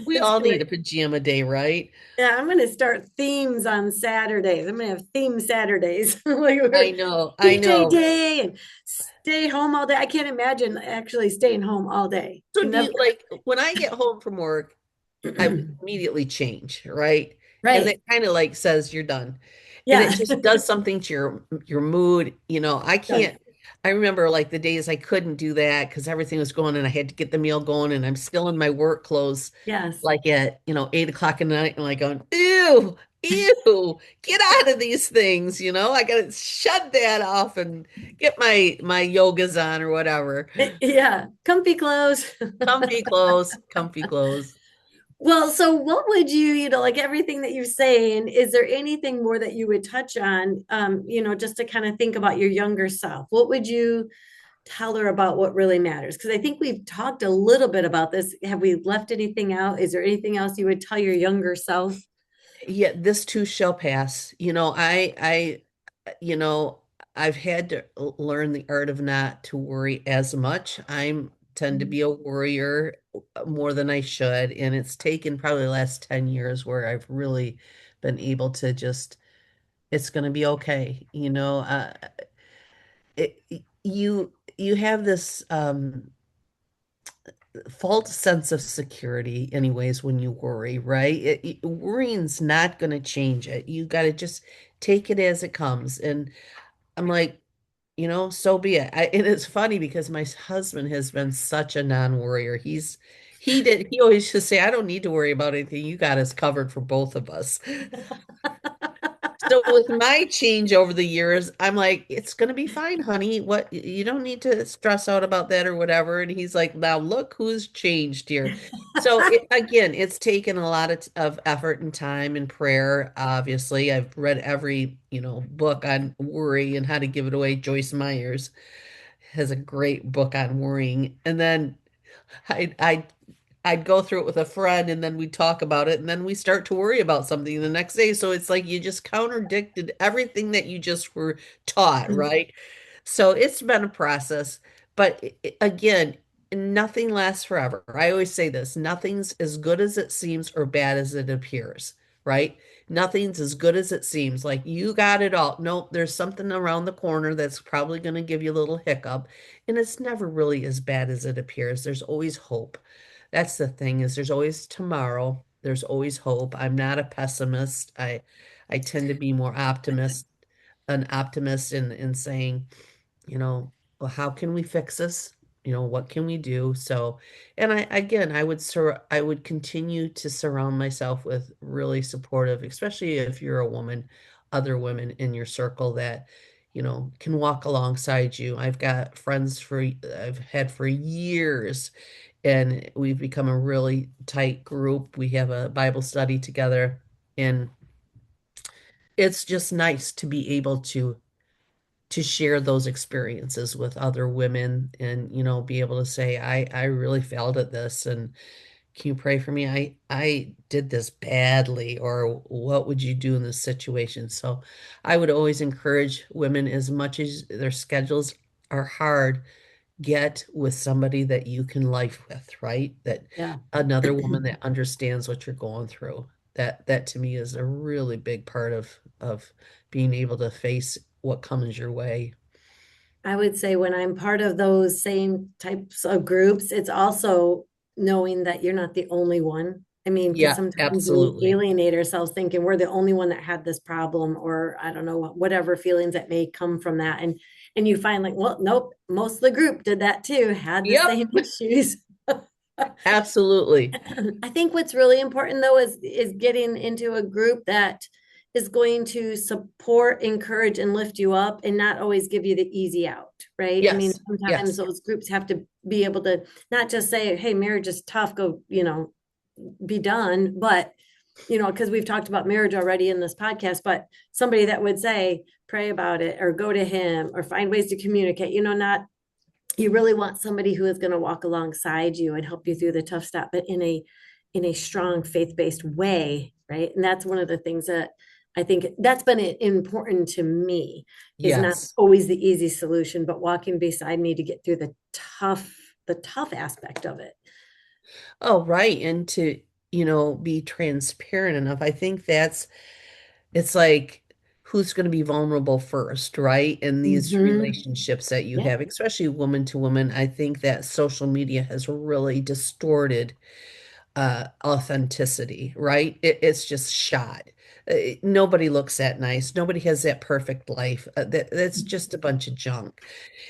We That's all need great. a pajama day, right? Yeah, I'm going to start themes on Saturdays. I'm going to have theme Saturdays, like I we're know. I PJ know. day and stay home all day. I can't imagine actually staying home all day. So do Never. you like when I get home from work, I would immediately change, right? And that Right. kind of like says you're done. And it Yeah. just does something to your mood. I Yes. can't I remember like the days I couldn't do that because everything was going and I had to get the meal going and I'm still in my work clothes Yes. like at 8 o'clock in the night and like going, ew, ew, get out of these things, I gotta shut that off and get my yogas on or whatever. Yeah. Comfy clothes. Comfy clothes, comfy clothes. Well, so what would like everything that you're saying, is there anything more that you would touch on, just to kind of think about your younger self? What would you tell her about what really matters? Because I think we've talked a little bit about this. Have we left anything out? Is there anything else you would tell your younger self? Yeah, this too shall pass. You know, I've had to learn the art of not to worry as much. I'm tend to be a worrier more than I should, and it's taken probably the last 10 years where I've really been able to just, it's going to be okay. It, you have this false sense of security anyways when you worry, right? Worrying's not going to change it. You got to just take it as it comes. And I'm like, so be it. And it's funny because my husband has been such a non-worrier. He always just say, I don't need to worry about anything. You got us covered for both of us. So with my change over the years, I'm like, it's gonna be fine, honey. What, you don't need to stress out about that or whatever. And he's like, now look who's changed here. So again, it's taken a lot of effort and time and prayer. Obviously, I've read every, book on worry and how to give it away. Joyce Myers has a great book on worrying. And then I I'd go through it with a friend and then we'd talk about it and then we start to worry about something the next day. So it's like you just contradicted everything that you just were taught, right? So it's been a process, but again, nothing lasts forever. I always say this, nothing's as good as it seems or bad as it appears, right? Nothing's as good as it seems. Like you got it all. Nope, there's something around the corner that's probably going to give you a little hiccup, and it's never really as bad as it appears. There's always hope. That's the thing is there's always tomorrow. There's always hope. I'm not a pessimist. I tend to be more an optimist in saying, you know, well, how can we fix this? What can we do? So, and I would continue to surround myself with really supportive, especially if you're a woman, other women in your circle that, can walk alongside you. I've had for years, and we've become a really tight group. We have a Bible study together, and it's just nice to be able to share those experiences with other women and be able to say I really failed at this, and can you pray for me? I did this badly, or what would you do in this situation? So I would always encourage women, as much as their schedules are hard, get with somebody that you can life with, right? That Yeah. another woman that understands what you're going through. That to me is a really big part of being able to face what comes your way. I would say when I'm part of those same types of groups, it's also knowing that you're not the only one. I mean, because Yeah, sometimes we absolutely. alienate ourselves thinking we're the only one that had this problem, or I don't know, whatever feelings that may come from that. And you find like, well, nope, most of the group did that too, had the Yep, same issues. absolutely. I think what's really important though is getting into a group that is going to support, encourage, and lift you up and not always give you the easy out, right? I mean, Yes, sometimes yes, those groups have to be able to not just say, hey, marriage is tough, go, be done, but because we've talked about marriage already in this podcast, but somebody that would say, pray about it or go to him or find ways to communicate, not you really want somebody who is going to walk alongside you and help you through the tough stuff, but in a strong faith-based way, right? And that's one of the things that I think that's been important to me, is not yes. always the easy solution, but walking beside me to get through the tough aspect of it. Oh, right. And to, be transparent enough. I think it's like who's going to be vulnerable first, right? In these Hmm. relationships that you Yeah. have, especially woman to woman. I think that social media has really distorted authenticity, right? It's just shot. Nobody looks that nice. Nobody has that perfect life. That's just a bunch of junk.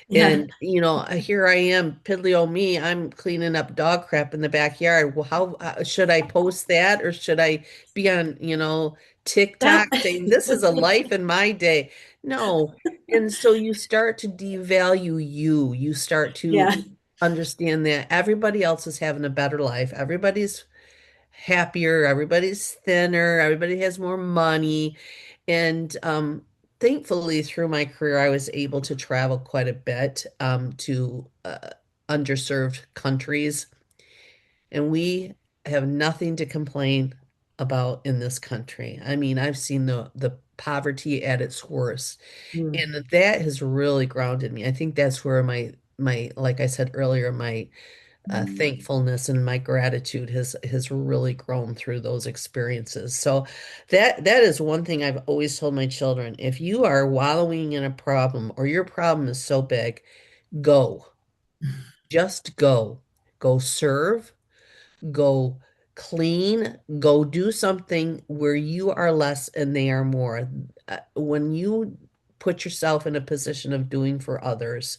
Yeah. And, here I am, piddly old me, I'm cleaning up dog crap in the backyard. Well, how should I post that, or should I be on, Well, TikTok saying this is a life in my day? No. And so you start to devalue you. You start to yeah. understand that everybody else is having a better life. Everybody's happier, everybody's thinner, everybody has more money. And thankfully, through my career, I was able to travel quite a bit to underserved countries, and we have nothing to complain about in this country. I mean, I've seen the poverty at its worst, Mm. and that has really grounded me. I think that's where my like I said earlier, my thankfulness and my gratitude has really grown through those experiences. So that is one thing I've always told my children. If you are wallowing in a problem or your problem is so big, go. Just go. Go serve, go clean, go do something where you are less and they are more. When you put yourself in a position of doing for others,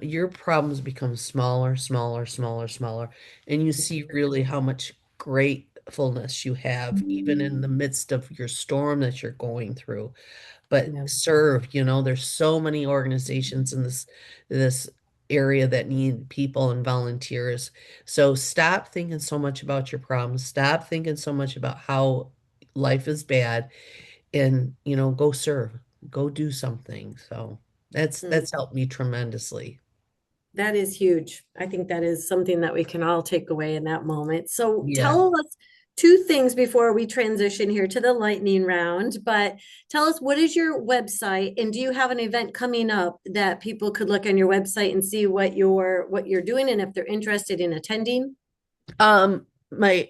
your problems become smaller, smaller, smaller, smaller, and you see really how much gratefulness you have even in the midst of your storm that you're going through. But Yeah. serve, there's so many organizations in this area that need people and volunteers. So stop thinking so much about your problems. Stop thinking so much about how life is bad and, go serve, go do something. So that's Mm. helped me tremendously. That is huge. I think that is something that we can all take away in that moment. So Yeah. tell us two things before we transition here to the lightning round. But tell us, what is your website, and do you have an event coming up that people could look on your website and see what you're doing, and if they're interested in attending? My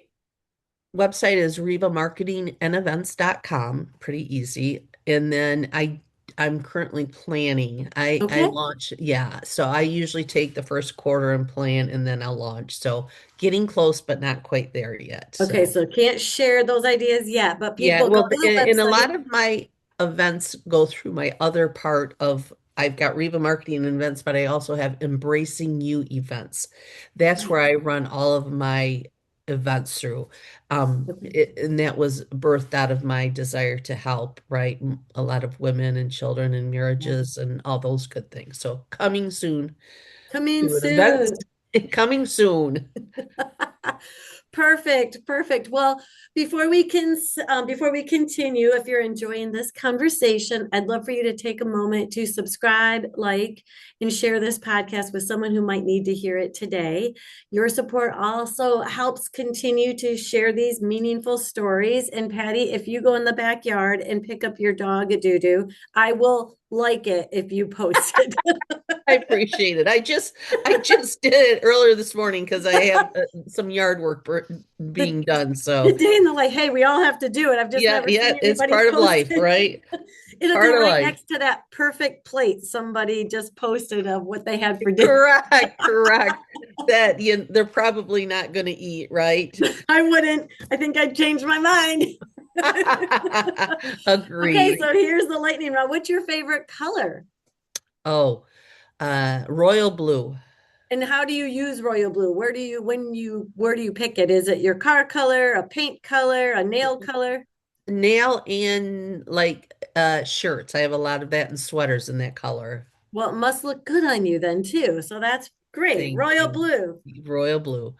website is Riva Marketing and Events.com. Pretty easy. And then I'm currently planning. I Okay. launch, yeah. So I usually take the first quarter and plan and then I'll launch. So getting close, but not quite there yet. Okay, So so can't share those ideas yet, but yeah, people go well, to the and a website. lot of my events go through my other part of I've got Riva Marketing and Events, but I also have Embracing You events. That's where Right. I run all of my events through. Okay. And that was birthed out of my desire to help, right? A lot of women and children and Yeah. marriages and all those good things. So coming soon Coming to an event, soon. coming soon. Perfect, perfect. Well, before we continue, if you're enjoying this conversation, I'd love for you to take a moment to subscribe, like, and share this podcast with someone who might need to hear it today. Your support also helps continue to share these meaningful stories. And Patty, if you go in the backyard and pick up your dog a doo doo, I will like it if you post it. I appreciate it. I just did it earlier this morning because I have some yard work the being done. the So day in the life, hey, we all have to do it. I've just yeah, never yeah, seen it's anybody part of post life, it. right? It'll be Part of right life. next to that perfect plate somebody just posted of what they had for dinner. Correct, correct. That they're probably not going to eat, right? I wouldn't. I think I'd change my mind. Okay, Agreed. so here's the lightning round. What's your favorite color? Oh, royal blue. And how do you use royal blue? Where do you pick it? Is it your car color, a paint color, a nail color? Nail and like shirts. I have a lot of that and sweaters in that color. Well, it must look good on you then too. So that's great. Thank Royal you. blue. Royal blue.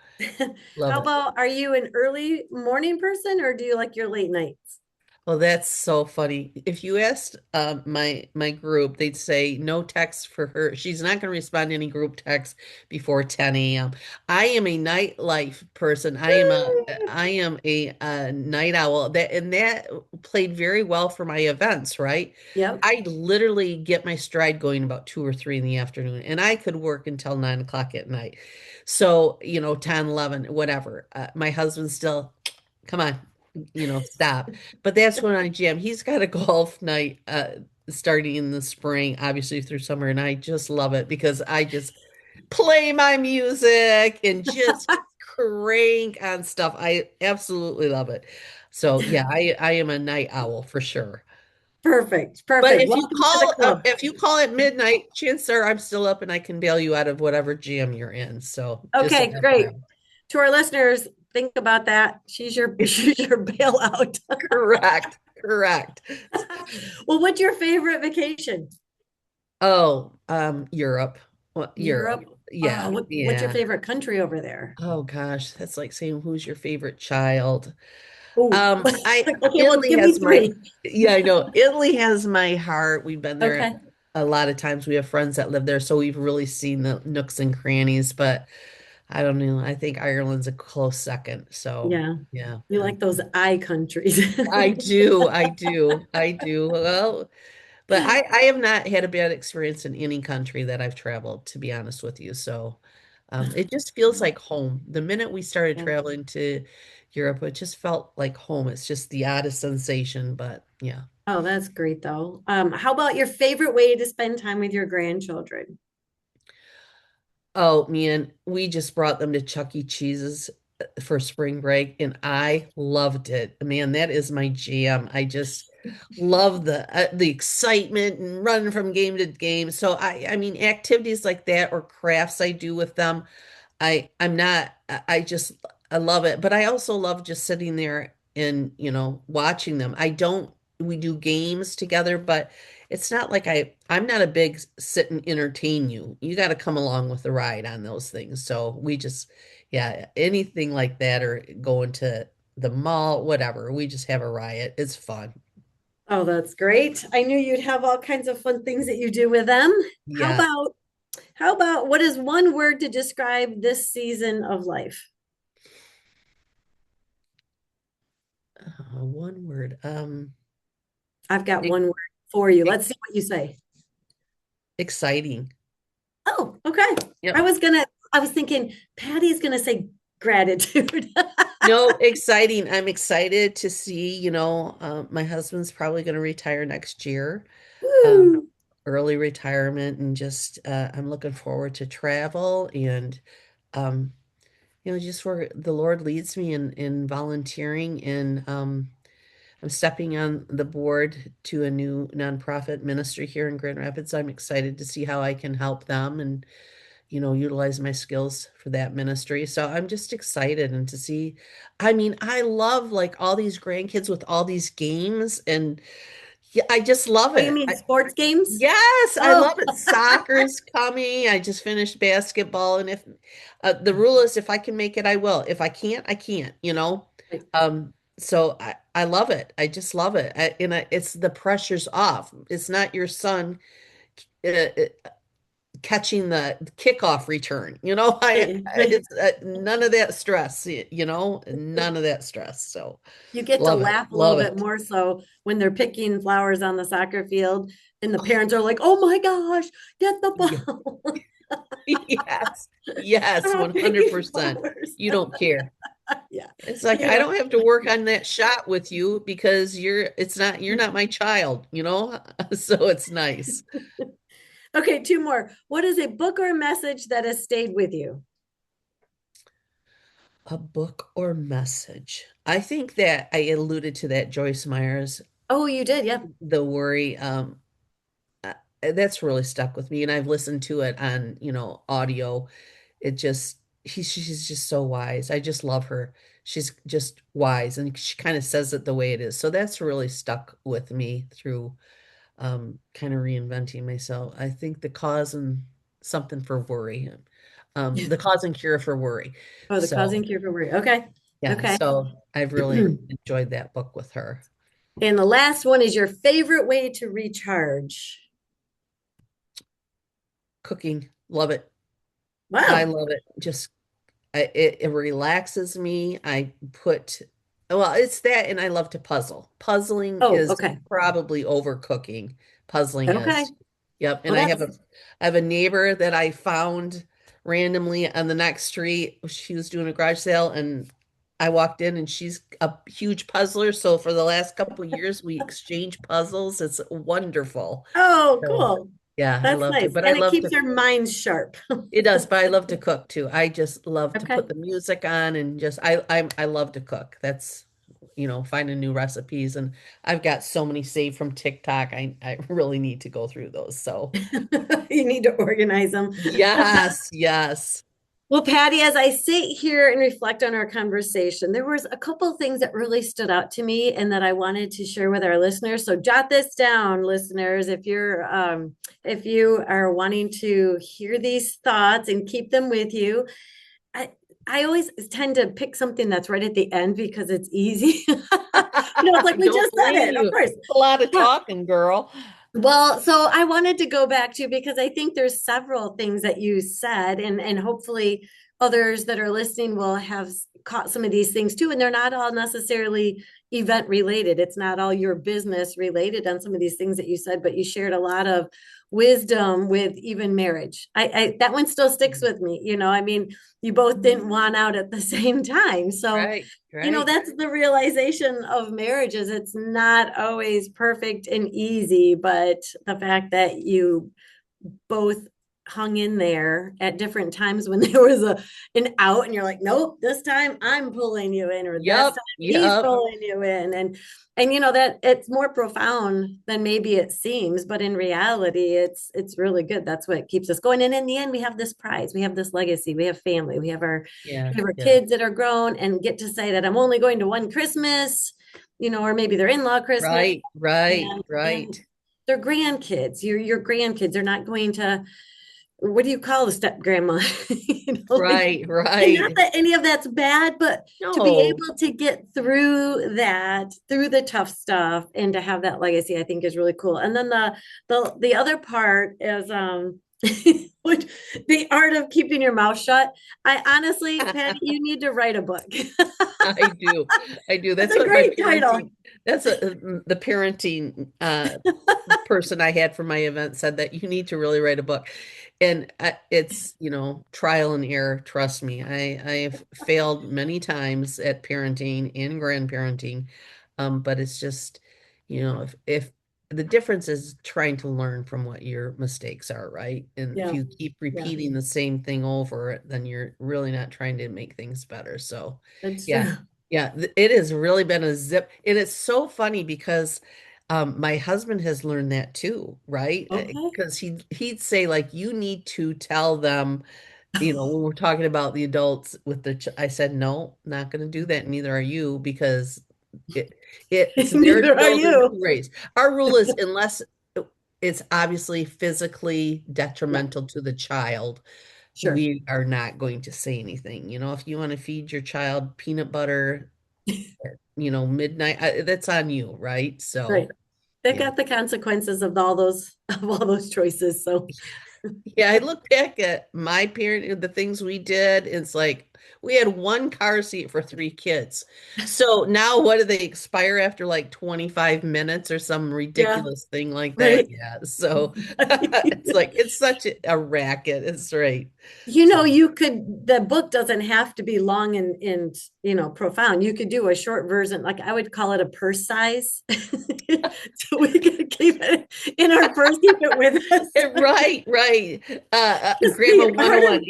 Love How it. about, are you an early morning person or do you like your late nights? Well, that's so funny. If you asked my group, they'd say no text for her. She's not going to respond to any group text before 10 a.m. I am a nightlife person. I am a night owl. That played very well for my events, right? Yep. I literally get my stride going about 2 or 3 in the afternoon, and I could work until 9 o'clock at night. So, 10, 11, whatever. My husband still, come on, stop. But that's when I jam. He's got a golf night starting in the spring, obviously through summer, and I just love it because I just play my music and just crank on stuff. I absolutely love it. So yeah, I am a night owl for sure. Perfect. But Perfect. Welcome to the club. if you call at midnight, chances are I'm still up and I can bail you out of whatever jam you're in. So just Okay, an great. FYI. To our listeners, think about that. She's your bailout. Correct. Correct. Well, what's your favorite vacation? Oh, Europe. Well, Europe. Europe. Yeah, What's your yeah. favorite country over there? Oh gosh, that's like saying who's your favorite child. Oh, I like, okay, well, Italy give me has my, three. yeah, I know. Italy has my heart. We've been there Okay. a lot of times. We have friends that live there, so we've really seen the nooks and crannies, but I don't know. I think Ireland's a close second. So, Yeah. yeah. You like those I countries. I do. I do. I do. Well, but I have not had a bad experience in any country that I've traveled, to be honest with you. So it just feels like home. The minute we started Yeah. traveling to Europe, it just felt like home. It's just the oddest sensation, but yeah. Oh, that's great though. How about your favorite way to spend time with your grandchildren? Oh man, we just brought them to Chuck E. Cheese's for spring break, and I loved it. Man, that is my jam. I just love the excitement and running from game to game. So I mean activities like that or crafts I do with them. I'm not I just I love it, but I also love just sitting there and, watching them. I don't We do games together, but it's not like I'm not a big sit and entertain you. You got to come along with the ride on those things. So we just yeah, anything like that or going to the mall, whatever. We just have a riot. It's fun. Oh, that's great. I knew you'd have all kinds of fun things that you do with them. How Yes. about how about what is one word to describe this season of life? One word. I've got E- one word for you. e- Let's see what you say. exciting. Oh, okay. I Yep. was gonna, I was thinking Patty's gonna say gratitude. No, exciting. I'm excited to see, my husband's probably going to retire next year, um, Woo. early retirement, and just I'm looking forward to travel and um, just where the Lord leads me in volunteering and I'm stepping on the board to a new nonprofit ministry here in Grand Rapids. I'm excited to see how I can help them and utilize my skills for that ministry. So I'm just excited and to see, I mean, I love like all these grandkids with all these games and yeah, I just love Oh, you it. mean sports games? Yes, I Oh, love it. Soccer's coming. I just finished basketball and if the rule is if I can make it, I will. If I can't, I can't. So I love it. I just love it. It's the pressure's off. It's not your son uh, catching the kickoff return. It's none of that stress, none of that stress. So you get to love it, laugh a little love bit it. more so when they're picking flowers on the soccer field and the parents are like, "Oh my gosh, get the Yeah. ball." Yes, yes, Stop picking 100%. flowers. You don't care. Yeah. It's like You I know. don't have to work on that shot with you because you're not my child. So it's nice. Okay, two more. What is a book or a message that has stayed with you? A book or message. I think that I alluded to that Joyce Meyer's Oh, you did. Yep. The Worry. Uh, that's really stuck with me, and I've listened to it on, audio. She's just so wise. I just love her. She's just wise, and she kind of says it the way it is. So that's really stuck with me through kind of reinventing myself. I think the cause and something for worry, the cause and cure for worry. Oh, the So causing cure for worry. Okay. yeah, Okay. so I've really enjoyed that book with her. And the last one is your favorite way to recharge. Cooking, love it. I Wow. love it. Just it relaxes me. Well, it's that, and I love to puzzle. Puzzling Oh, is okay. probably overcooking. Puzzling Okay. is. Yep. And Well, that's I have a neighbor that I found randomly on the next street. She was doing a garage sale, and I walked in, and she's a huge puzzler. So for the last couple of years, we exchange puzzles. It's wonderful. oh, So cool. yeah, I That's love to. nice. But I And it love keeps to. your mind sharp. It does, but I love to cook too. I just love to Okay. put the music on and just I love to cook. That's finding new recipes and I've got so many saved from TikTok. I really need to go through those. So You need to organize them. yes, yes. Well, Patty, as I sit here and reflect on our conversation, there was a couple things that really stood out to me and that I wanted to share with our listeners. So jot this down, listeners, if you are wanting to hear these thoughts and keep them with you. I, I always tend to pick something that's right at the end because it's easy. It's like I we don't just said blame it, of you. course. A lot of But talking, girl. well, so I wanted to go back to because I think there's several things that you said, and hopefully others that are listening will have caught some of these things too. And they're not all necessarily event related. It's not all your business related on some of these things that you said, but you shared a lot of wisdom with even marriage. I that one still sticks with me. I mean, you both didn't want out at the same time. So Right, right. that's the realization of marriage is it's not always perfect and easy, but the fact that you both hung in there at different times when there was an out and you're like, nope, this time I'm pulling you in, or this Yep, time he's yep. pulling you in. And that it's more profound than maybe it seems, but in reality, it's really good. That's what keeps us going. And in the end, we have this prize, we have this legacy, we have family, Yeah, we have our yeah. kids that are grown and get to say that I'm only going to one Christmas, or maybe their in-law Christmas, Right, right, and right. their grandkids, your grandkids are not going to, what do you call the step grandma? Like, Right, and not right. that any of that's bad, but to be No. able to get through that, through the tough stuff, and to have that legacy, I think is really cool. And then the other part is which the art of keeping your mouth shut. I honestly, Patty, you need to write a book. I do. I do. That's That's a what my great parenting, title. that's the parenting person I had for my event said that you need to really write a book. And it's, trial and error, trust me. I have failed many times at parenting and grandparenting. But it's just, if the difference is trying to learn from what your mistakes are, right? And if Yeah, you keep yeah, repeating the same thing over, then you're really not trying to make things better. So, that's yeah. true. Yeah, it has really been a zip. And it's so funny because my husband has learned that too, right? Okay. Because he'd say like you need to tell them, when we're talking about the adults with I said no, not going to do that. Neither are you because it it's their Neither are children you. to raise. Our rule is unless it's obviously physically Yeah, detrimental to the child, sure. we are not going to say anything. If you want to feed your child peanut butter midnight, that's on you, right? Right. So, They yeah. got the consequences of all those choices. So Yeah, I look back at my parent, the things we did. It's like we had one car seat for three kids. So now what do they expire after like 25 minutes or some yeah, ridiculous thing like that? right. Yeah. So it's like it's such a racket. It's right. So The book doesn't have to be long and profound. You could do a short version, like I would call it a purse size. So we could keep it in our purse, keep it with us. right, right. Just Grandma the art 101.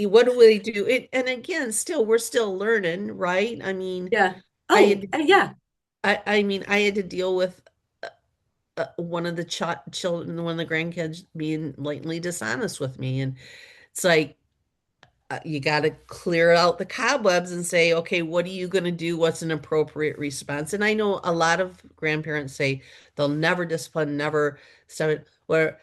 of, What do we do? And again, still we're still learning, right? I mean, yeah. I had Oh, yeah, I mean, I had to deal with one of the children, one of the grandkids being blatantly dishonest with me. And it's like, you got to clear out the cobwebs and say, okay, what are you going to do? What's an appropriate response? And I know a lot of grandparents say they'll never discipline, never start where,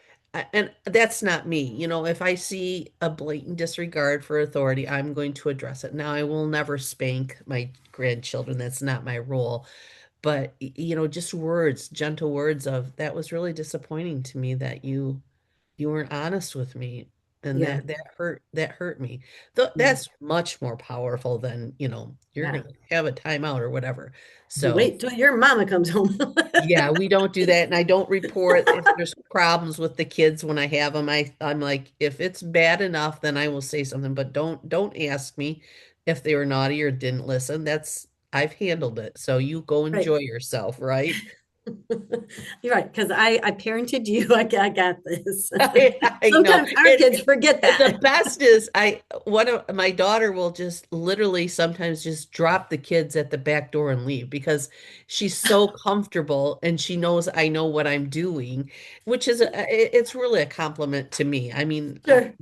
and that's not me. If I see a blatant disregard for authority, I'm going to address it. Now, I will never spank my grandchildren. That's not my role. But, just words, gentle words of that was really disappointing to me that you weren't honest with me. And yeah, that hurt me. Th yeah, That's much more powerful than, you're yeah. gonna have a timeout or whatever. You So wait till your mama comes home. yeah, we don't do that. And I don't report if there's problems with the kids when I have them. I'm like, if it's bad enough, then I will say something, but don't ask me if they were naughty or didn't listen. I've handled it. So you go Right. enjoy yourself, right? You're right, because I parented you. I got this. I know. Sometimes our kids forget The that. best is one of my daughter will just literally sometimes just drop the kids at the back door and leave because she's so comfortable and she knows I know what I'm doing, which is it's really a compliment to me. I mean, Sure.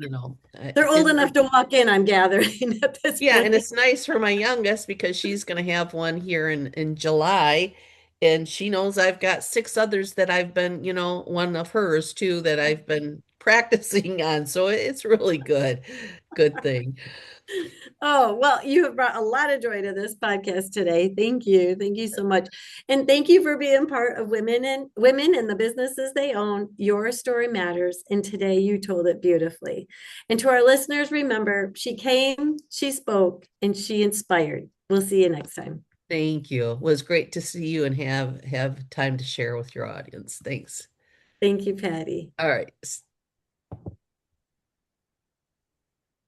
They're old and enough to walk in, I'm gathering at this yeah, point. and it's nice for my youngest because she's going to have one here in July. And she knows I've got six others that I've been, one of hers too, that I've been practicing on. So it's really good. Good thing. Oh, well, you have brought a lot of joy to this podcast today. Thank you. Thank you so much. And thank you for being part of women and the businesses they own. Your story matters. And today you told it beautifully. And to our listeners, remember, she came, she spoke, and she inspired. We'll see you next time. Thank you. It was great to see you and have time to share with your audience. Thanks. Thank you, Patty. All right.